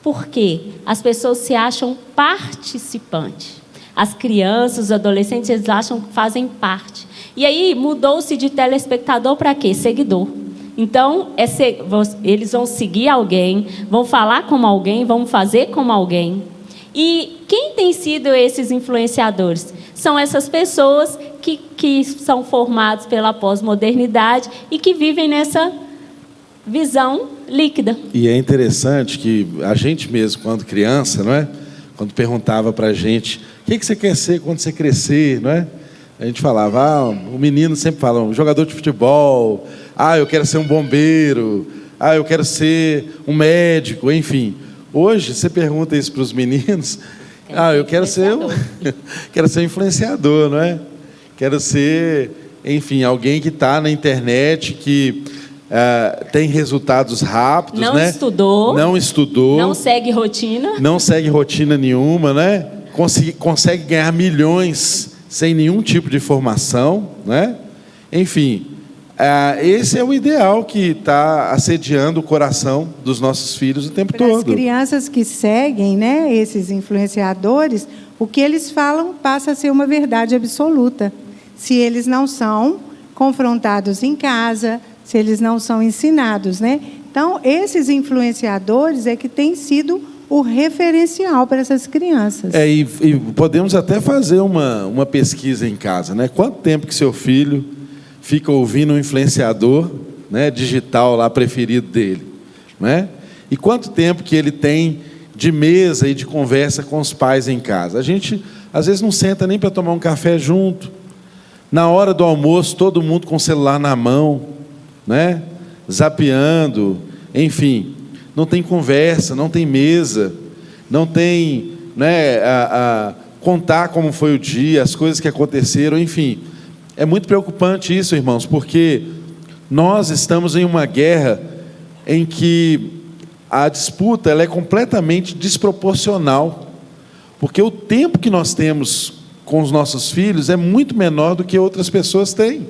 Por quê? As pessoas se acham participantes. As crianças, os adolescentes, eles acham que fazem parte. E aí mudou-se de telespectador para quê? Seguidor. Então, eles vão seguir alguém, vão falar como alguém, vão fazer como alguém. E quem tem sido esses influenciadores? São essas pessoas que são formadas pela pós-modernidade e que vivem nessa visão líquida. E é interessante que a gente mesmo, quando criança, não é? Quando perguntava para a gente, o que você quer ser quando você crescer, não é? A gente falava, o menino sempre fala, um jogador de futebol, eu quero ser um bombeiro, eu quero ser um médico, enfim. Hoje, você pergunta isso para os meninos, eu quero ser um influenciador, não é? Quero ser, enfim, alguém que está na internet, que tem resultados rápidos, não né? Não estudou, não segue rotina. Não segue rotina nenhuma, né? Consegue ganhar milhões sem nenhum tipo de formação, né? Enfim, esse é o ideal que está assediando o coração dos nossos filhos o tempo todo. As crianças que seguem, né, esses influenciadores, o que eles falam passa a ser uma verdade absoluta. Se eles não são confrontados em casa, se eles não são ensinados, né? Então, esses influenciadores é que têm sido o referencial para essas crianças. E podemos até fazer uma pesquisa em casa, né? Quanto tempo que seu filho fica ouvindo um influenciador, né, digital lá preferido dele, né? E quanto tempo que ele tem de mesa e de conversa com os pais em casa? A gente às vezes não senta nem para tomar um café junto. Na hora do almoço, todo mundo com o celular na mão, né? Zapeando, enfim, não tem conversa, não tem mesa, não tem, né, contar como foi o dia, as coisas que aconteceram, enfim. É muito preocupante isso, irmãos, porque nós estamos em uma guerra em que a disputa ela é completamente desproporcional, porque o tempo que nós temos com os nossos filhos é muito menor do que outras pessoas têm.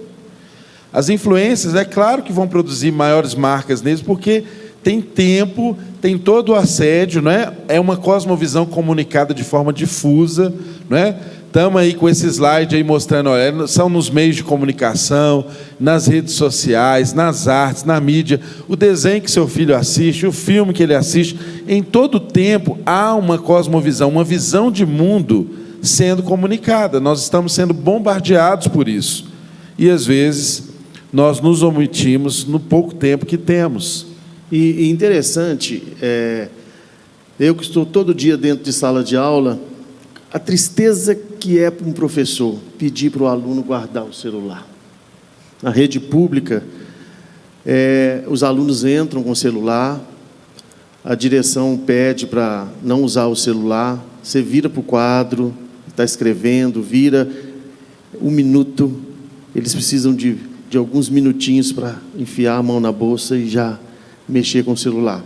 As influências, é claro que vão produzir maiores marcas neles, porque tem tempo, tem todo o assédio, não é? É uma cosmovisão comunicada de forma difusa, não é? Estamos aí com esse slide aí mostrando, olha, são nos meios de comunicação, nas redes sociais, nas artes, na mídia, o desenho que seu filho assiste, o filme que ele assiste, em todo tempo há uma cosmovisão, uma visão de mundo sendo comunicada, nós estamos sendo bombardeados por isso. E às vezes nós nos omitimos no pouco tempo que temos. E interessante, eu que estou todo dia dentro de sala de aula, a tristeza que é para um professor pedir para o aluno guardar o celular. Na rede pública, os alunos entram com o celular, a direção pede para não usar o celular, você vira para o quadro, está escrevendo, vira 1 minuto, eles precisam de alguns minutinhos para enfiar a mão na bolsa e já mexer com o celular.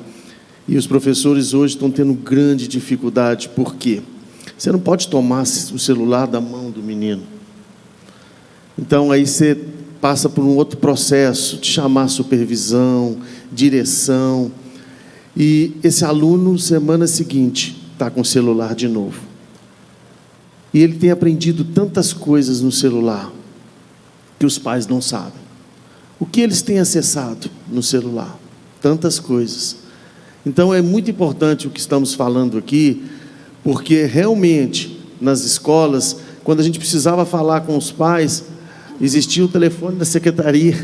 E os professores hoje estão tendo grande dificuldade, por quê? Você não pode tomar o celular da mão do menino. Então, aí você passa por um outro processo de chamar supervisão, direção. E esse aluno, semana seguinte, está com o celular de novo. E ele tem aprendido tantas coisas no celular que os pais não sabem. O que eles têm acessado no celular? Tantas coisas. Então, é muito importante o que estamos falando aqui, porque realmente, nas escolas, quando a gente precisava falar com os pais, existia o telefone da secretaria,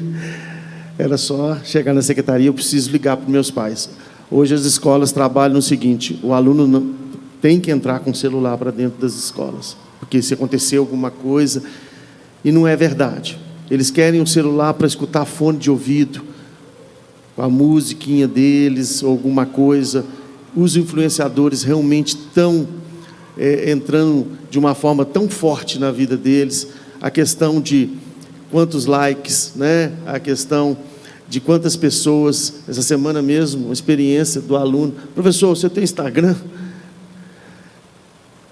era só chegar na secretaria, eu preciso ligar para os meus pais. Hoje as escolas trabalham no seguinte, o aluno não tem que entrar com o celular para dentro das escolas, porque se acontecer alguma coisa, e não é verdade, eles querem um celular para escutar fone de ouvido, com a musiquinha deles, ou alguma coisa. Os influenciadores realmente estão entrando de uma forma tão forte na vida deles, a questão de quantos likes, né? A questão de quantas pessoas, essa semana mesmo, uma experiência do aluno, professor, você tem Instagram?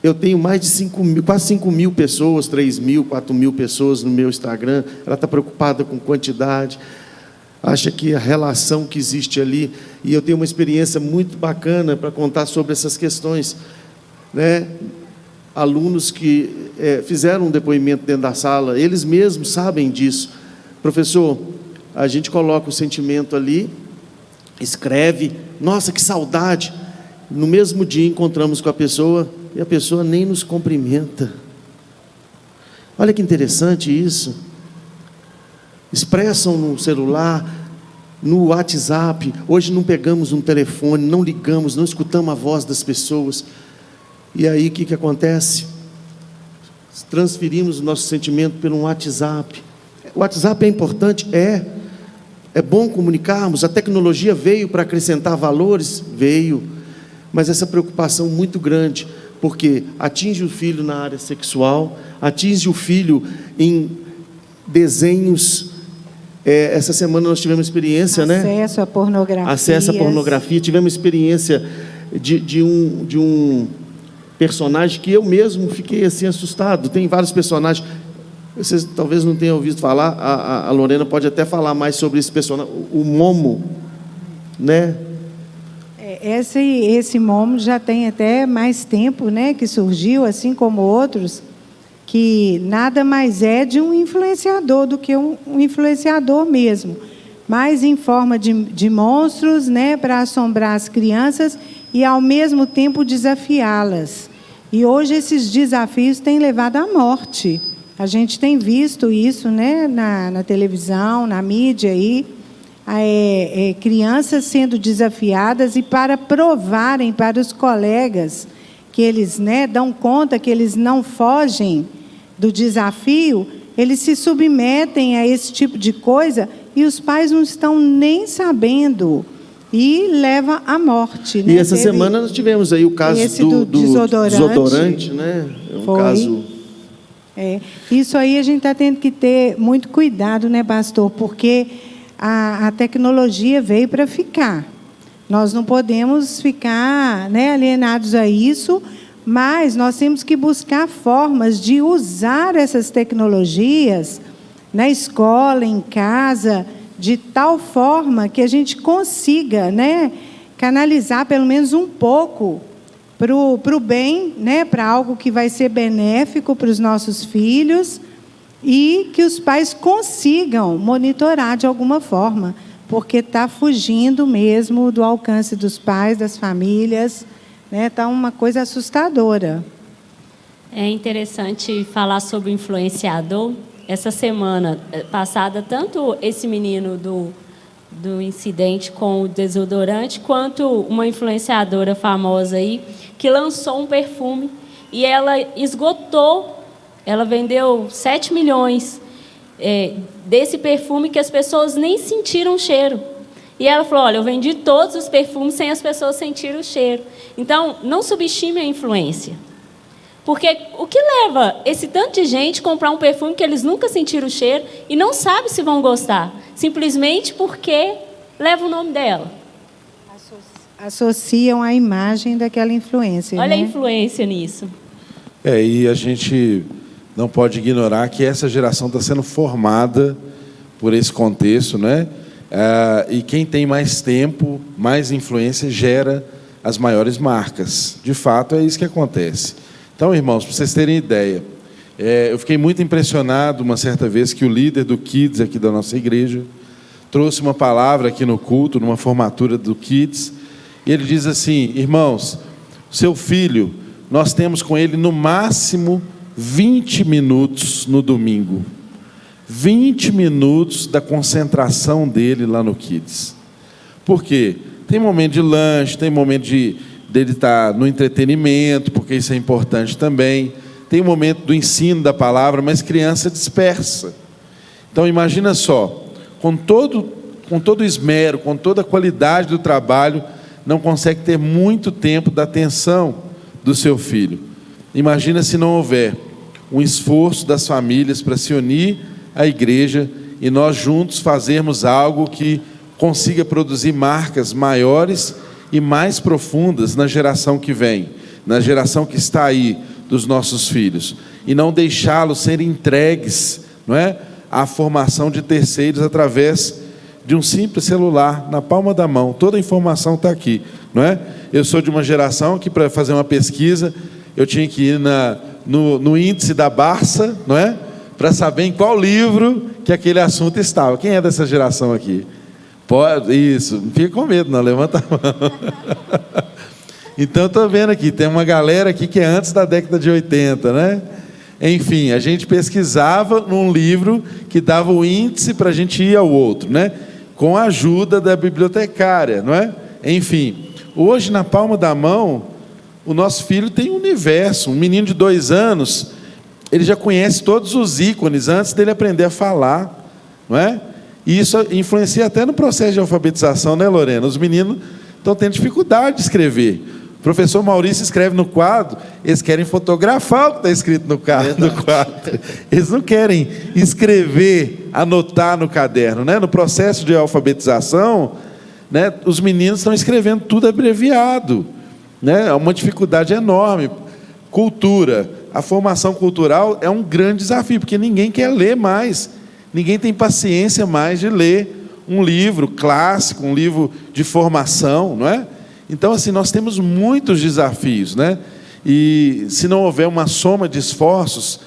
Eu tenho mais de 5.000, quase 5.000 pessoas, 3.000, 4.000 pessoas no meu Instagram, ela está preocupada com quantidade, acha que a relação que existe ali, e eu tenho uma experiência muito bacana para contar sobre essas questões, né? Alunos que fizeram um depoimento dentro da sala, eles mesmos sabem disso. Professor, a gente coloca o sentimento ali, escreve, nossa, que saudade. No mesmo dia encontramos com a pessoa, e a pessoa nem nos cumprimenta. Olha que interessante isso. Expressam no celular, no WhatsApp. Hoje não pegamos um telefone, não ligamos, não escutamos a voz das pessoas. E aí o que acontece? Transferimos o nosso sentimento pelo WhatsApp. O WhatsApp é importante? É bom comunicarmos. A tecnologia veio para acrescentar valores? Veio. Mas essa preocupação muito grande, porque atinge o filho na área sexual, atinge o filho em desenhos. Essa semana nós tivemos experiência, acesso à pornografia. Acesso à pornografia. Tivemos experiência de um personagem que eu mesmo fiquei assim assustado. Tem vários personagens. Vocês talvez não tenham ouvido falar. A Lorena pode até falar mais sobre esse personagem. O Momo, né? Esse Momo já tem até mais tempo, né? Que surgiu, assim como outros, que nada mais é de um influenciador do que um influenciador mesmo, mas em forma de monstros, né, para assombrar as crianças e ao mesmo tempo desafiá-las. E hoje esses desafios têm levado à morte. A gente tem visto isso, né, na televisão, na mídia aí, crianças sendo desafiadas, e para provarem para os colegas que eles, né, dão conta que eles não fogem do desafio, eles se submetem a esse tipo de coisa e os pais não estão nem sabendo, e leva à morte, né? E essa semana nós tivemos aí o caso do desodorante, né? Foi. Caso... Isso aí a gente está tendo que ter muito cuidado, né, pastor? Porque a tecnologia veio para ficar. Nós não podemos ficar, né, alienados a isso, mas nós temos que buscar formas de usar essas tecnologias na escola, em casa, de tal forma que a gente consiga, né, canalizar pelo menos um pouco para o bem, né, para algo que vai ser benéfico para os nossos filhos, e que os pais consigam monitorar de alguma forma, porque está fugindo mesmo do alcance dos pais, das famílias, né? Está uma coisa assustadora. É interessante falar sobre o influenciador. Essa semana passada, tanto esse menino do incidente com o desodorante, quanto uma influenciadora famosa aí, que lançou um perfume e ela esgotou, ela vendeu 7 milhões desse perfume que as pessoas nem sentiram o cheiro. E ela falou, olha, eu vendi todos os perfumes sem as pessoas sentirem o cheiro. Então, não subestime a influência. Porque o que leva esse tanto de gente a comprar um perfume que eles nunca sentiram o cheiro e não sabem se vão gostar? Simplesmente porque leva o nome dela. Associam a imagem daquela influência. Olha, né? A influência nisso. E a gente não pode ignorar que essa geração está sendo formada por esse contexto, né? E quem tem mais tempo, mais influência, gera as maiores marcas. De fato, é isso que acontece. Então, irmãos, para vocês terem ideia, eu fiquei muito impressionado uma certa vez que o líder do Kids aqui da nossa igreja trouxe uma palavra aqui no culto, numa formatura do Kids, e ele diz assim, irmãos, seu filho, nós temos com ele no máximo 20 minutos no domingo. 20 minutos da concentração dele lá no Kids. Por quê? Tem momento de lanche, tem momento dele estar no entretenimento, porque isso é importante também. Tem o momento do ensino da palavra, mas criança dispersa. Então, imagina só, com todo o esmero, com toda a qualidade do trabalho, não consegue ter muito tempo da atenção do seu filho. Imagina se não houver um esforço das famílias para se unir à igreja e nós juntos fazermos algo que consiga produzir marcas maiores e mais profundas na geração que vem, na geração que está aí dos nossos filhos, e não deixá-los serem entregues, não é, à formação de terceiros através de um simples celular na palma da mão. Toda a informação está aqui, não é? Eu sou de uma geração que, para fazer uma pesquisa, eu tinha que ir no índice da Barça, não é, para saber em qual livro que aquele assunto estava. Quem é dessa geração aqui? Pode, isso, não fica com medo não, levanta a mão. Então, estou vendo aqui, tem uma galera aqui que é antes da década de 80, né? Enfim, a gente pesquisava num livro que dava o índice para a gente ir ao outro, né? Com a ajuda da bibliotecária, não é? Enfim, hoje na palma da mão, o nosso filho tem um universo. Um menino de 2 anos, ele já conhece todos os ícones antes dele aprender a falar, não é? E isso influencia até no processo de alfabetização, né, Lorena? Os meninos estão tendo dificuldade de escrever. O professor Maurício escreve no quadro, eles querem fotografar o que está escrito no quadro. Eles não querem escrever, anotar no caderno, né? No processo de alfabetização, né, os meninos estão escrevendo tudo abreviado, né? É uma dificuldade enorme. Cultura, a formação cultural é um grande desafio, porque ninguém quer ler mais. Ninguém tem paciência mais de ler um livro clássico, um livro de formação, não é? Então, assim, nós temos muitos desafios, né? E se não houver uma soma de esforços,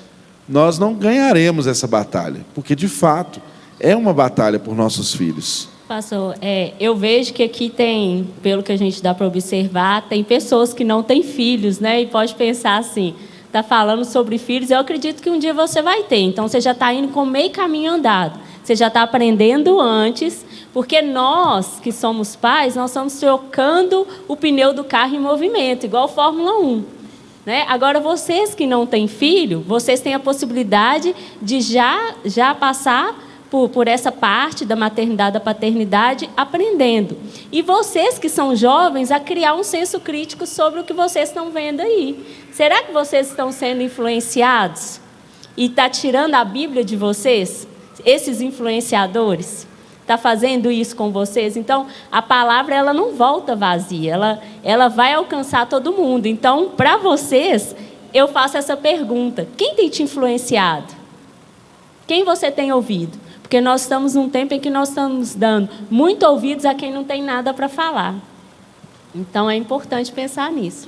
nós não ganharemos essa batalha, porque, de fato, é uma batalha por nossos filhos. Pastor, eu vejo que aqui tem, pelo que a gente dá para observar, tem pessoas que não têm filhos, né? E pode pensar assim, está falando sobre filhos, eu acredito que um dia você vai ter. Então, você já está indo com meio caminho andado. Você já está aprendendo antes, porque nós, que somos pais, nós estamos trocando o pneu do carro em movimento, igual Fórmula 1. Né? Agora, vocês que não têm filho, vocês têm a possibilidade de já passar por essa parte da maternidade, da paternidade, aprendendo. E vocês que são jovens, a criar um senso crítico sobre o que vocês estão vendo aí. Será que vocês estão sendo influenciados? E está tirando a Bíblia de vocês? Esses influenciadores? Está fazendo isso com vocês? Então, a palavra ela não volta vazia, ela vai alcançar todo mundo. Então, para vocês, eu faço essa pergunta. Quem tem te influenciado? Quem você tem ouvido? Porque nós estamos num tempo em que nós estamos dando muito ouvidos a quem não tem nada para falar. Então, é importante pensar nisso.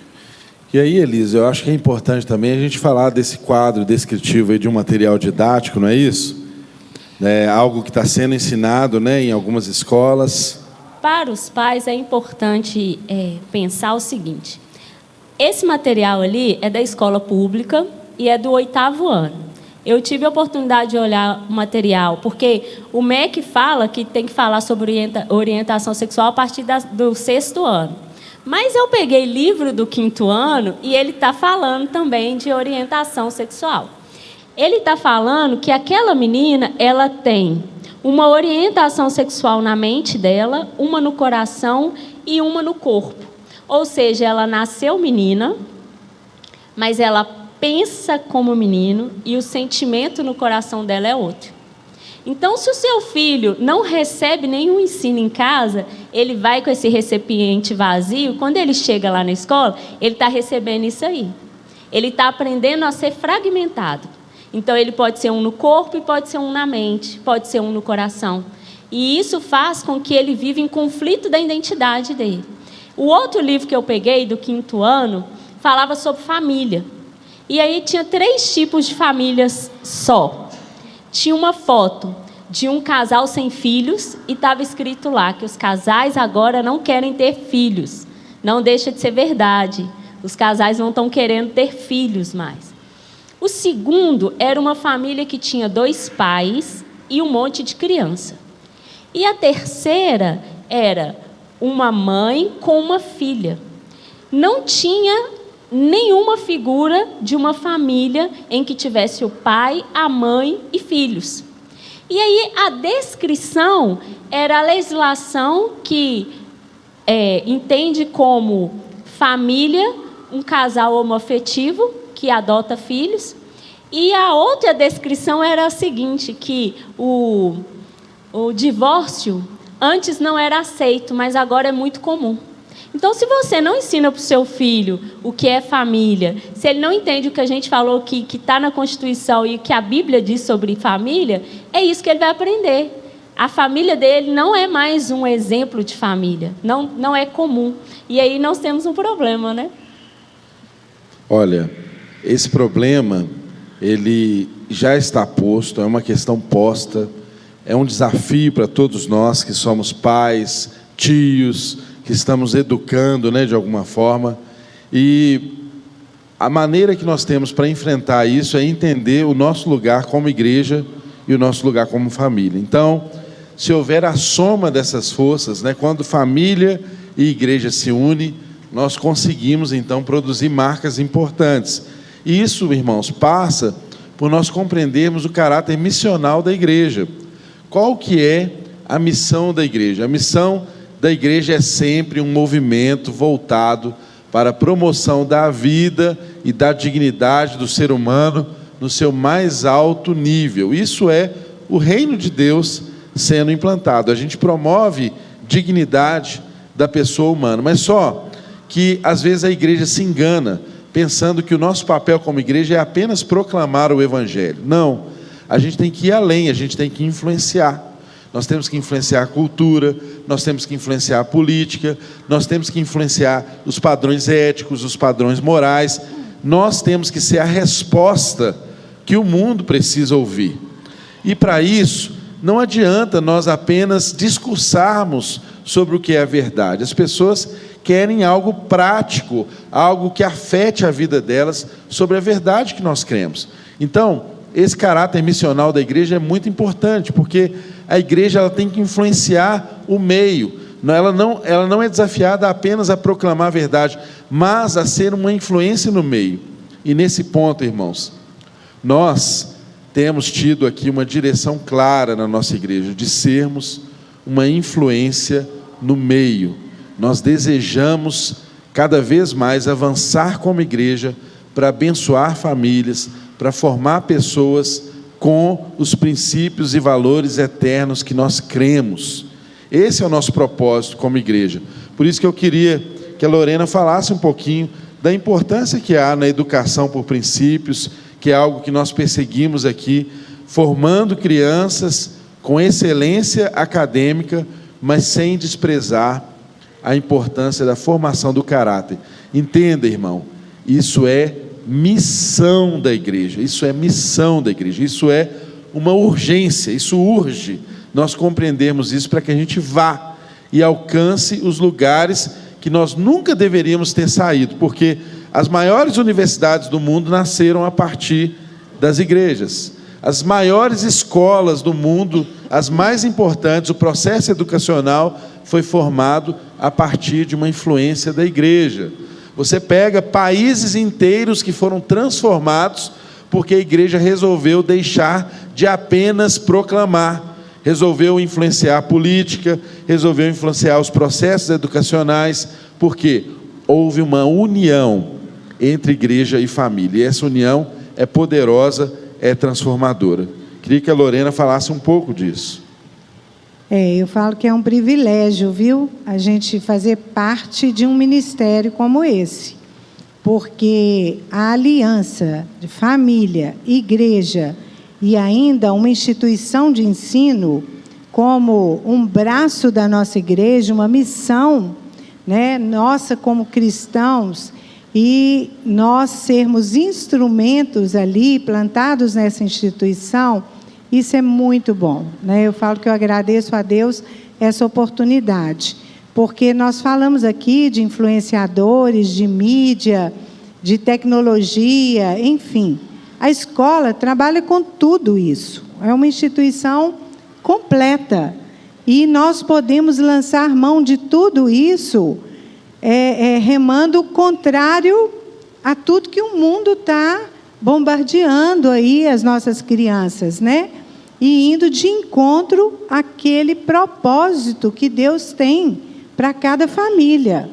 E aí, Elisa, eu acho que é importante também a gente falar desse quadro descritivo aí de um material didático, não é isso? É algo que está sendo ensinado, né, em algumas escolas. Para os pais é importante pensar o seguinte. Esse material ali é da escola pública, e é do 8º ano. Eu tive a oportunidade de olhar o material, porque o MEC fala que tem que falar sobre orientação sexual a partir do 6º ano. Mas eu peguei livro do 5º ano e ele está falando também de orientação sexual. Ele está falando que aquela menina, ela tem uma orientação sexual na mente dela, uma no coração e uma no corpo. Ou seja, ela nasceu menina, mas ela pensa como menino e o sentimento no coração dela é outro. Então, se o seu filho não recebe nenhum ensino em casa, ele vai com esse recipiente vazio, quando ele chega lá na escola, ele está recebendo isso aí. Ele está aprendendo a ser fragmentado. Então, ele pode ser um no corpo e pode ser um na mente, pode ser um no coração. E isso faz com que ele viva em conflito da identidade dele. O outro livro que eu peguei, do 5º ano, falava sobre família. E aí tinha 3 tipos de famílias só. Tinha uma foto de um casal sem filhos e estava escrito lá que os casais agora não querem ter filhos. Não deixa de ser verdade. Os casais não estão querendo ter filhos mais. O segundo era uma família que tinha 2 pais e um monte de criança. E a terceira era uma mãe com uma filha. Não tinha nenhuma figura de uma família em que tivesse o pai, a mãe e filhos. E aí a descrição era a legislação que entende como família um casal homoafetivo que adota filhos. E a outra descrição era a seguinte, que o divórcio antes não era aceito, mas agora é muito comum. Então, se você não ensina para o seu filho o que é família, se ele não entende o que a gente falou aqui, que está na Constituição e que a Bíblia diz sobre família, é isso que ele vai aprender. A família dele não é mais um exemplo de família, não é comum. E aí nós temos um problema, né? Olha, esse problema, ele já está posto, é uma questão posta, é um desafio para todos nós que somos pais, tios, que estamos educando, né, de alguma forma, e a maneira que nós temos para enfrentar isso é entender o nosso lugar como igreja e o nosso lugar como família. Então, se houver a soma dessas forças, né, quando família e igreja se unem, nós conseguimos então produzir marcas importantes. E isso, irmãos, passa por nós compreendermos o caráter missional da igreja. Qual que é a missão da igreja? A missão da igreja é sempre um movimento voltado para a promoção da vida e da dignidade do ser humano no seu mais alto nível. Isso é o reino de Deus sendo implantado. A gente promove dignidade da pessoa humana, mas só que às vezes a igreja se engana, pensando que o nosso papel como igreja é apenas proclamar o evangelho. Não, a gente tem que ir além, a gente tem que influenciar. Nós temos que influenciar a cultura, nós temos que influenciar a política, nós temos que influenciar os padrões éticos, os padrões morais. Nós temos que ser a resposta que o mundo precisa ouvir. E para isso, não adianta nós apenas discursarmos sobre o que é a verdade. As pessoas querem algo prático, algo que afete a vida delas sobre a verdade que nós cremos. Então, esse caráter missional da igreja é muito importante, porque a igreja ela tem que influenciar o meio. Ela não é desafiada apenas a proclamar a verdade, mas a ser uma influência no meio. E nesse ponto, irmãos, nós temos tido aqui uma direção clara na nossa igreja, de sermos uma influência no meio. Nós desejamos cada vez mais avançar como igreja para abençoar famílias, para formar pessoas com os princípios e valores eternos que nós cremos. Esse é o nosso propósito como igreja. Por isso que eu queria que a Lorena falasse um pouquinho da importância que há na educação por princípios, que é algo que nós perseguimos aqui, formando crianças com excelência acadêmica, mas sem desprezar a importância da formação do caráter. Entenda, irmão, isso é missão da igreja, isso é missão da igreja, isso é uma urgência, isso urge nós compreendermos isso para que a gente vá e alcance os lugares que nós nunca deveríamos ter saído, porque as maiores universidades do mundo nasceram a partir das igrejas. As maiores escolas do mundo, as mais importantes, o processo educacional foi formado a partir de uma influência da igreja. Você pega países inteiros que foram transformados porque a igreja resolveu deixar de apenas proclamar, resolveu influenciar a política, resolveu influenciar os processos educacionais, porque houve uma união entre igreja e família, e essa união é poderosa, é transformadora. Queria que a Lorena falasse um pouco disso. Eu falo que é um privilégio, viu? A gente fazer parte de um ministério como esse. Porque a aliança de família, igreja e ainda uma instituição de ensino, como um braço da nossa igreja, uma missão, né, nossa como cristãos, e nós sermos instrumentos ali, plantados nessa instituição, isso é muito bom, né? Eu falo que eu agradeço a Deus essa oportunidade, porque nós falamos aqui de influenciadores, de mídia, de tecnologia, enfim. A escola trabalha com tudo isso, é uma instituição completa, e nós podemos lançar mão de tudo isso, remando contrário a tudo que o mundo está bombardeando aí as nossas crianças, né? E indo de encontro àquele propósito que Deus tem para cada família.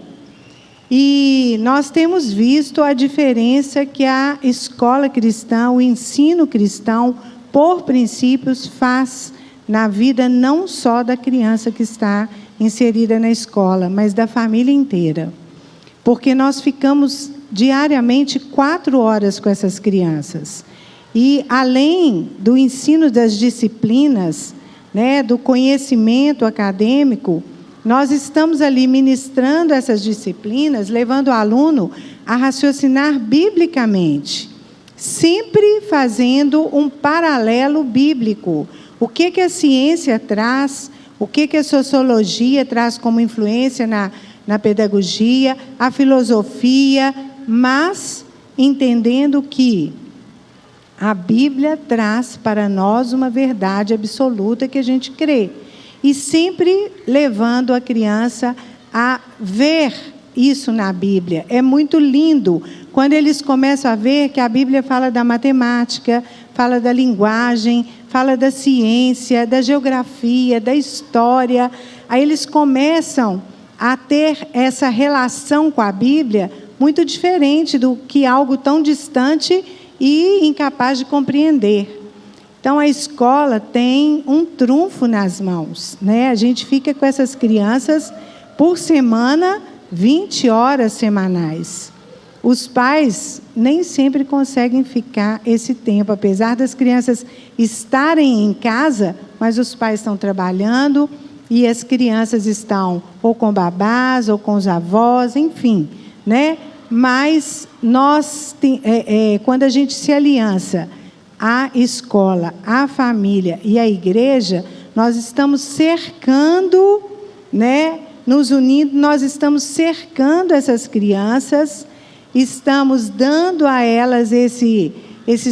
E nós temos visto a diferença que a escola cristã, o ensino cristão, por princípios, faz na vida não só da criança que está inserida na escola, mas da família inteira. Porque nós ficamos diariamente 4 horas com essas crianças. E além do ensino das disciplinas, né, do conhecimento acadêmico, nós estamos ali ministrando essas disciplinas, levando o aluno a raciocinar biblicamente, sempre fazendo um paralelo bíblico. O que a ciência traz, o que a sociologia traz como influência na pedagogia, a filosofia, mas entendendo que a Bíblia traz para nós uma verdade absoluta que a gente crê. E sempre levando a criança a ver isso na Bíblia. É muito lindo quando eles começam a ver que a Bíblia fala da matemática, fala da linguagem, fala da ciência, da geografia, da história. Aí eles começam a ter essa relação com a Bíblia muito diferente do que algo tão distante e incapaz de compreender. Então, a escola tem um trunfo nas mãos, né? A gente fica com essas crianças por semana, 20 horas semanais. Os pais nem sempre conseguem ficar esse tempo, apesar das crianças estarem em casa, mas os pais estão trabalhando e as crianças estão ou com babás, ou com os avós, enfim, né? Mas nós, quando a gente se aliança a escola, a família e a igreja, nós estamos cercando, né, nos unindo, nós estamos cercando essas crianças, estamos dando a elas esse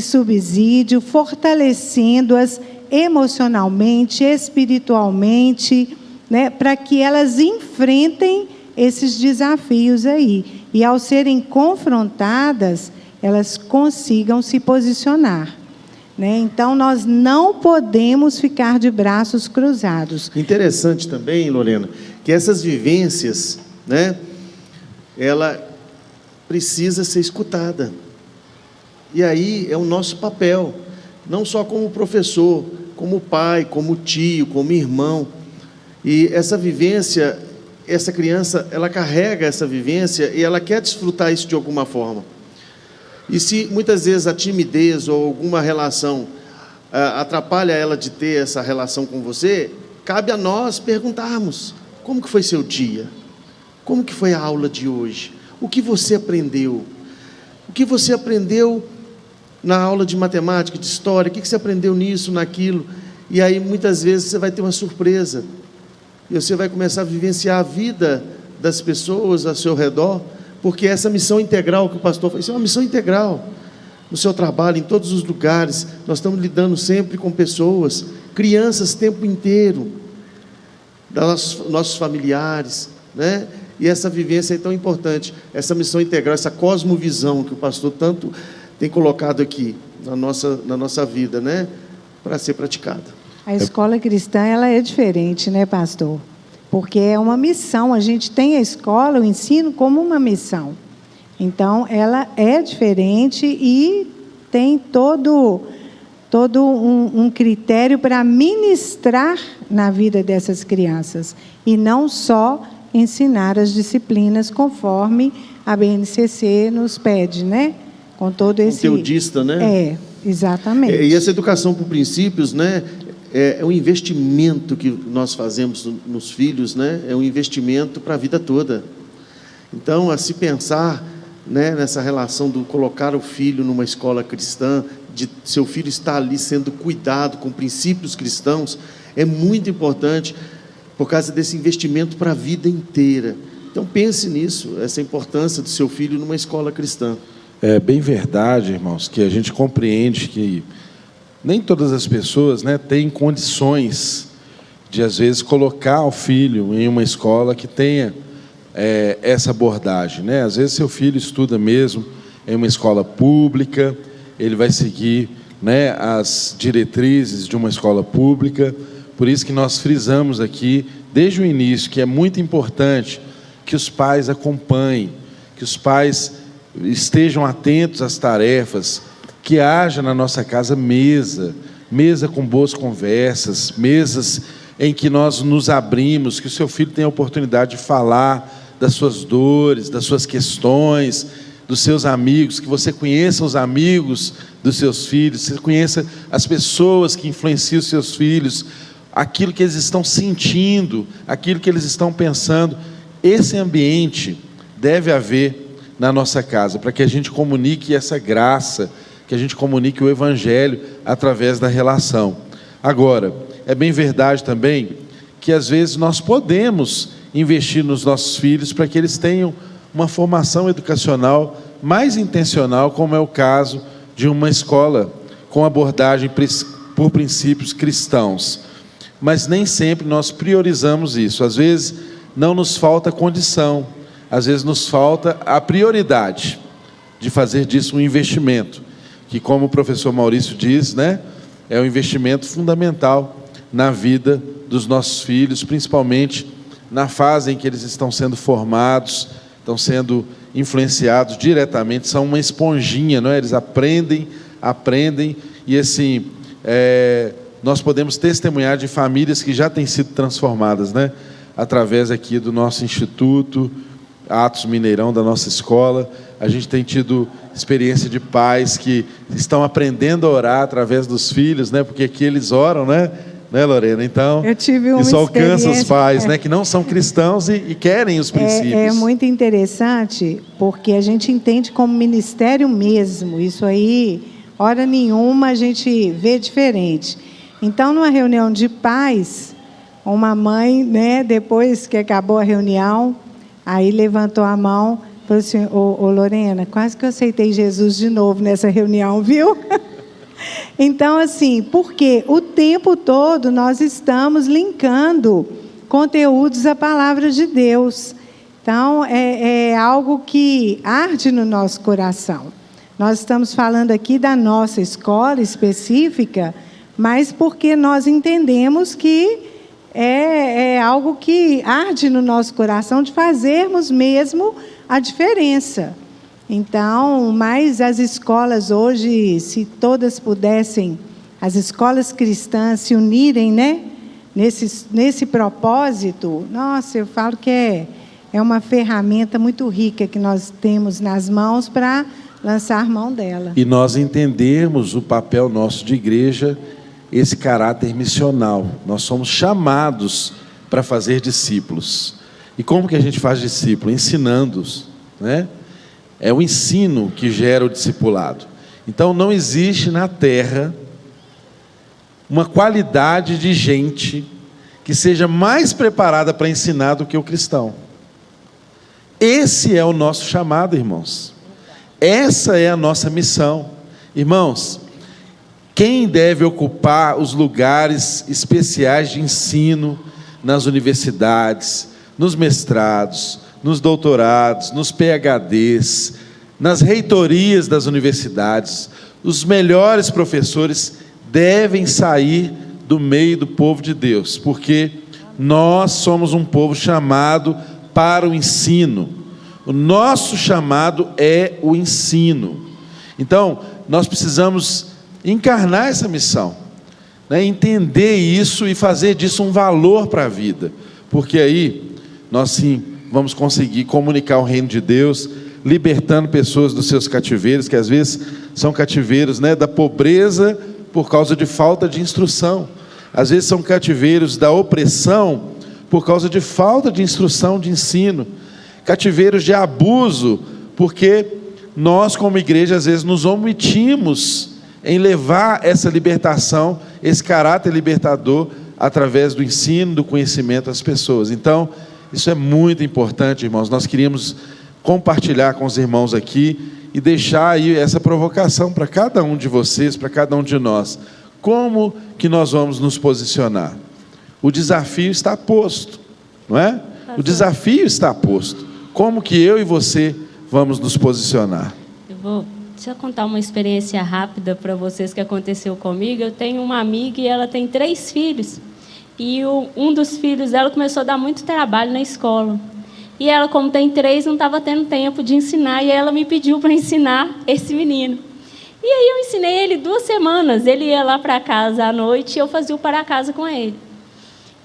subsídio, fortalecendo-as emocionalmente, espiritualmente, né, para que elas enfrentem esses desafios aí. E ao serem confrontadas, elas consigam se posicionar. Né? Então, nós não podemos ficar de braços cruzados. Interessante também, Lorena, que essas vivências, né, ela precisa ser escutada. E aí é o nosso papel, não só como professor, como pai, como tio, como irmão. E essa vivência, essa criança, ela carrega essa vivência e ela quer desfrutar isso de alguma forma. E se muitas vezes a timidez ou alguma relação atrapalha ela de ter essa relação com você, cabe a nós perguntarmos: como que foi seu dia? Como que foi a aula de hoje? O que você aprendeu? O que você aprendeu na aula de matemática, de história? O que você aprendeu nisso, naquilo? E aí muitas vezes você vai ter uma surpresa. E você vai começar a vivenciar a vida das pessoas ao seu redor, porque essa missão integral que o pastor faz, isso é uma missão integral. No seu trabalho, em todos os lugares, nós estamos lidando sempre com pessoas, crianças o tempo inteiro, nossos familiares, né? E essa vivência é tão importante, essa missão integral, essa cosmovisão que o pastor tanto tem colocado aqui na nossa vida, né? Para ser praticada. A escola cristã, ela é diferente, né, pastor? Porque é uma missão, a gente tem a escola, o ensino como uma missão. Então, ela é diferente e tem todo um critério para ministrar na vida dessas crianças. E não só ensinar as disciplinas conforme a BNCC nos pede, né? Com todo esse... Conteudista, né? É, exatamente. E essa educação por princípios, né? É um investimento que nós fazemos nos filhos, né? É um investimento para a vida toda. Então, a se pensar, né, nessa relação do colocar o filho numa escola cristã, de seu filho estar ali sendo cuidado com princípios cristãos, é muito importante por causa desse investimento para a vida inteira. Então pense nisso, essa importância do seu filho numa escola cristã. É bem verdade, irmãos, que a gente compreende que nem todas as pessoas, né, têm condições de, às vezes, colocar o filho em uma escola que tenha essa abordagem, né? Às vezes seu filho estuda mesmo em uma escola pública, ele vai seguir, né, as diretrizes de uma escola pública. Por isso que nós frisamos aqui, desde o início, que é muito importante que os pais acompanhem, que os pais estejam atentos às tarefas, que haja na nossa casa mesa com boas conversas, mesas em que nós nos abrimos, que o seu filho tenha a oportunidade de falar das suas dores, das suas questões, dos seus amigos, que você conheça os amigos dos seus filhos, você conheça as pessoas que influenciam os seus filhos, aquilo que eles estão sentindo, aquilo que eles estão pensando. Esse ambiente deve haver na nossa casa, para que a gente comunique essa graça, que a gente comunique o Evangelho através da relação. Agora, é bem verdade também que às vezes nós podemos investir nos nossos filhos para que eles tenham uma formação educacional mais intencional, como é o caso de uma escola com abordagem por princípios cristãos. Mas nem sempre nós priorizamos isso. Às vezes não nos falta condição, às vezes nos falta a prioridade de fazer disso um investimento, que, como o professor Maurício diz, né, é um investimento fundamental na vida dos nossos filhos, principalmente na fase em que eles estão sendo formados, estão sendo influenciados diretamente, são uma esponjinha, não é? Eles aprendem, e assim, nós podemos testemunhar de famílias que já têm sido transformadas, né? Através aqui do nosso Instituto Atos Mineirão, da nossa escola. A gente tem tido experiência de pais que estão aprendendo a orar através dos filhos, né? Porque aqui eles oram, né, Lorena? Então, eu tive uma isso alcança os pais, né, que não são cristãos e querem os princípios. É muito interessante, porque a gente entende como ministério mesmo. Isso aí, hora nenhuma, a gente vê diferente. Então, numa reunião de pais, uma mãe, né, depois que acabou a reunião, aí levantou a mão, falou assim: ô Lorena, quase que eu aceitei Jesus de novo nessa reunião, viu? Então, assim, porque o tempo todo nós estamos linkando conteúdos à palavra de Deus. Então, é algo que arde no nosso coração. Nós estamos falando aqui da nossa escola específica, mas porque nós entendemos que é algo que arde no nosso coração de fazermos mesmo a diferença. Então, mas as escolas hoje, se todas pudessem, as escolas cristãs se unirem, né, nesse propósito, nossa, eu falo que é uma ferramenta muito rica que nós temos nas mãos para lançar mão dela. E nós entendermos o papel nosso de igreja, esse caráter missional. Nós somos chamados para fazer discípulos. E como que a gente faz discípulo? Ensinando-os, né? É o ensino que gera o discipulado. Então, não existe na terra uma qualidade de gente que seja mais preparada para ensinar do que o cristão. Esse é o nosso chamado, irmãos. Essa é a nossa missão. Irmãos, quem deve ocupar os lugares especiais de ensino nas universidades, nos mestrados, nos doutorados, nos PhDs, nas reitorias das universidades, os melhores professores devem sair do meio do povo de Deus, porque nós somos um povo chamado para o ensino. O nosso chamado é o ensino. Então, nós precisamos encarnar essa missão, né? Entender isso e fazer disso um valor para a vida, porque aí nós sim vamos conseguir comunicar o reino de Deus, libertando pessoas dos seus cativeiros, que às vezes são cativeiros, né, da pobreza por causa de falta de instrução. Às vezes são cativeiros da opressão por causa de falta de instrução, de ensino. Cativeiros de abuso, porque nós como igreja às vezes nos omitimos em levar essa libertação, esse caráter libertador, através do ensino, do conhecimento às pessoas. Então, isso é muito importante, irmãos. Nós queríamos compartilhar com os irmãos aqui e deixar aí essa provocação para cada um de vocês, para cada um de nós. Como que nós vamos nos posicionar? O desafio está posto, não é? O desafio está posto. Como que eu e você vamos nos posicionar? Deixa eu contar uma experiência rápida para vocês que aconteceu comigo. Eu tenho uma amiga e ela tem 3 filhos. E um dos filhos dela começou a dar muito trabalho na escola. E ela, como tem 3, não estava tendo tempo de ensinar. E ela me pediu para ensinar esse menino. E aí eu ensinei ele 2 semanas. Ele ia lá para casa à noite e eu fazia o para casa com ele.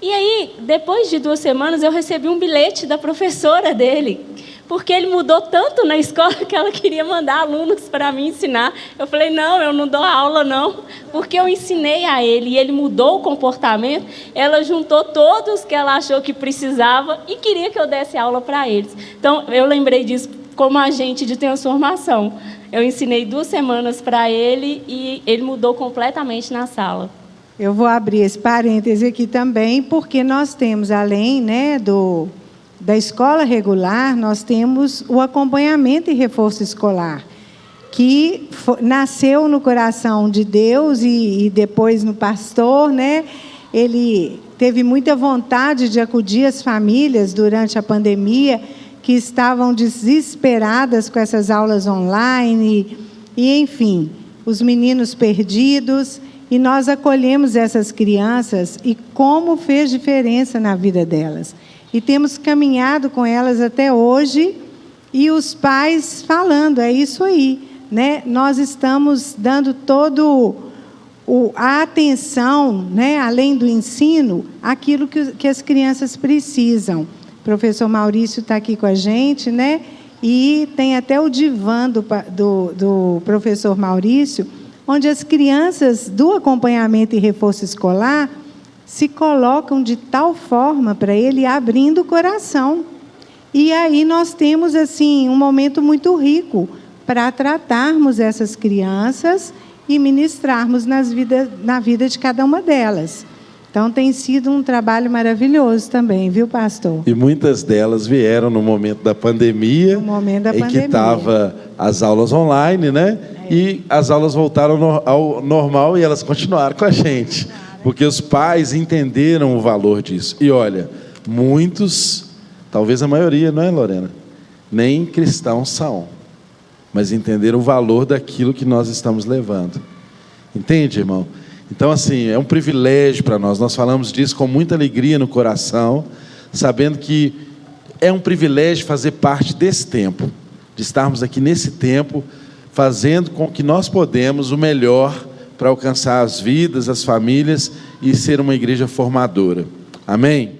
E aí, depois de 2 semanas, eu recebi um bilhete da professora dele, porque ele mudou tanto na escola que ela queria mandar alunos para mim ensinar. Eu falei, não, eu não dou aula não, porque eu ensinei a ele e ele mudou o comportamento. Ela juntou todos que ela achou que precisava e queria que eu desse aula para eles. Então, eu lembrei disso como agente de transformação. Eu ensinei 2 semanas para ele e ele mudou completamente na sala. Eu vou abrir esse parêntese aqui também, porque nós temos, além, né, da escola regular, nós temos o acompanhamento e reforço escolar, que nasceu no coração de Deus e depois no pastor, né? Ele teve muita vontade de acudir as famílias durante a pandemia, que estavam desesperadas com essas aulas online, e enfim, os meninos perdidos. E nós acolhemos essas crianças e como fez diferença na vida delas. E temos caminhado com elas até hoje, e os pais falando, é isso aí, né? Nós estamos dando toda a atenção, né, além do ensino, aquilo que as crianças precisam. O professor Maurício está aqui com a gente, né? E tem até o divã do professor Maurício, onde as crianças do acompanhamento e reforço escolar se colocam de tal forma para ele, abrindo o coração. E aí nós temos assim um momento muito rico para tratarmos essas crianças e ministrarmos na vida de cada uma delas. Então tem sido um trabalho maravilhoso também, viu, pastor? E muitas delas vieram no momento da pandemia, em que estava as aulas online, né? E as aulas voltaram ao normal e elas continuaram com a gente, porque os pais entenderam o valor disso. E olha, muitos, talvez a maioria, não é, Lorena? Nem cristãos são, mas entenderam o valor daquilo que nós estamos levando. Entende, irmão? Então, assim, é um privilégio para nós. Nós falamos disso com muita alegria no coração, sabendo que é um privilégio fazer parte desse tempo, de estarmos aqui nesse tempo, fazendo com que nós podemos o melhor para alcançar as vidas, as famílias e ser uma igreja formadora. Amém?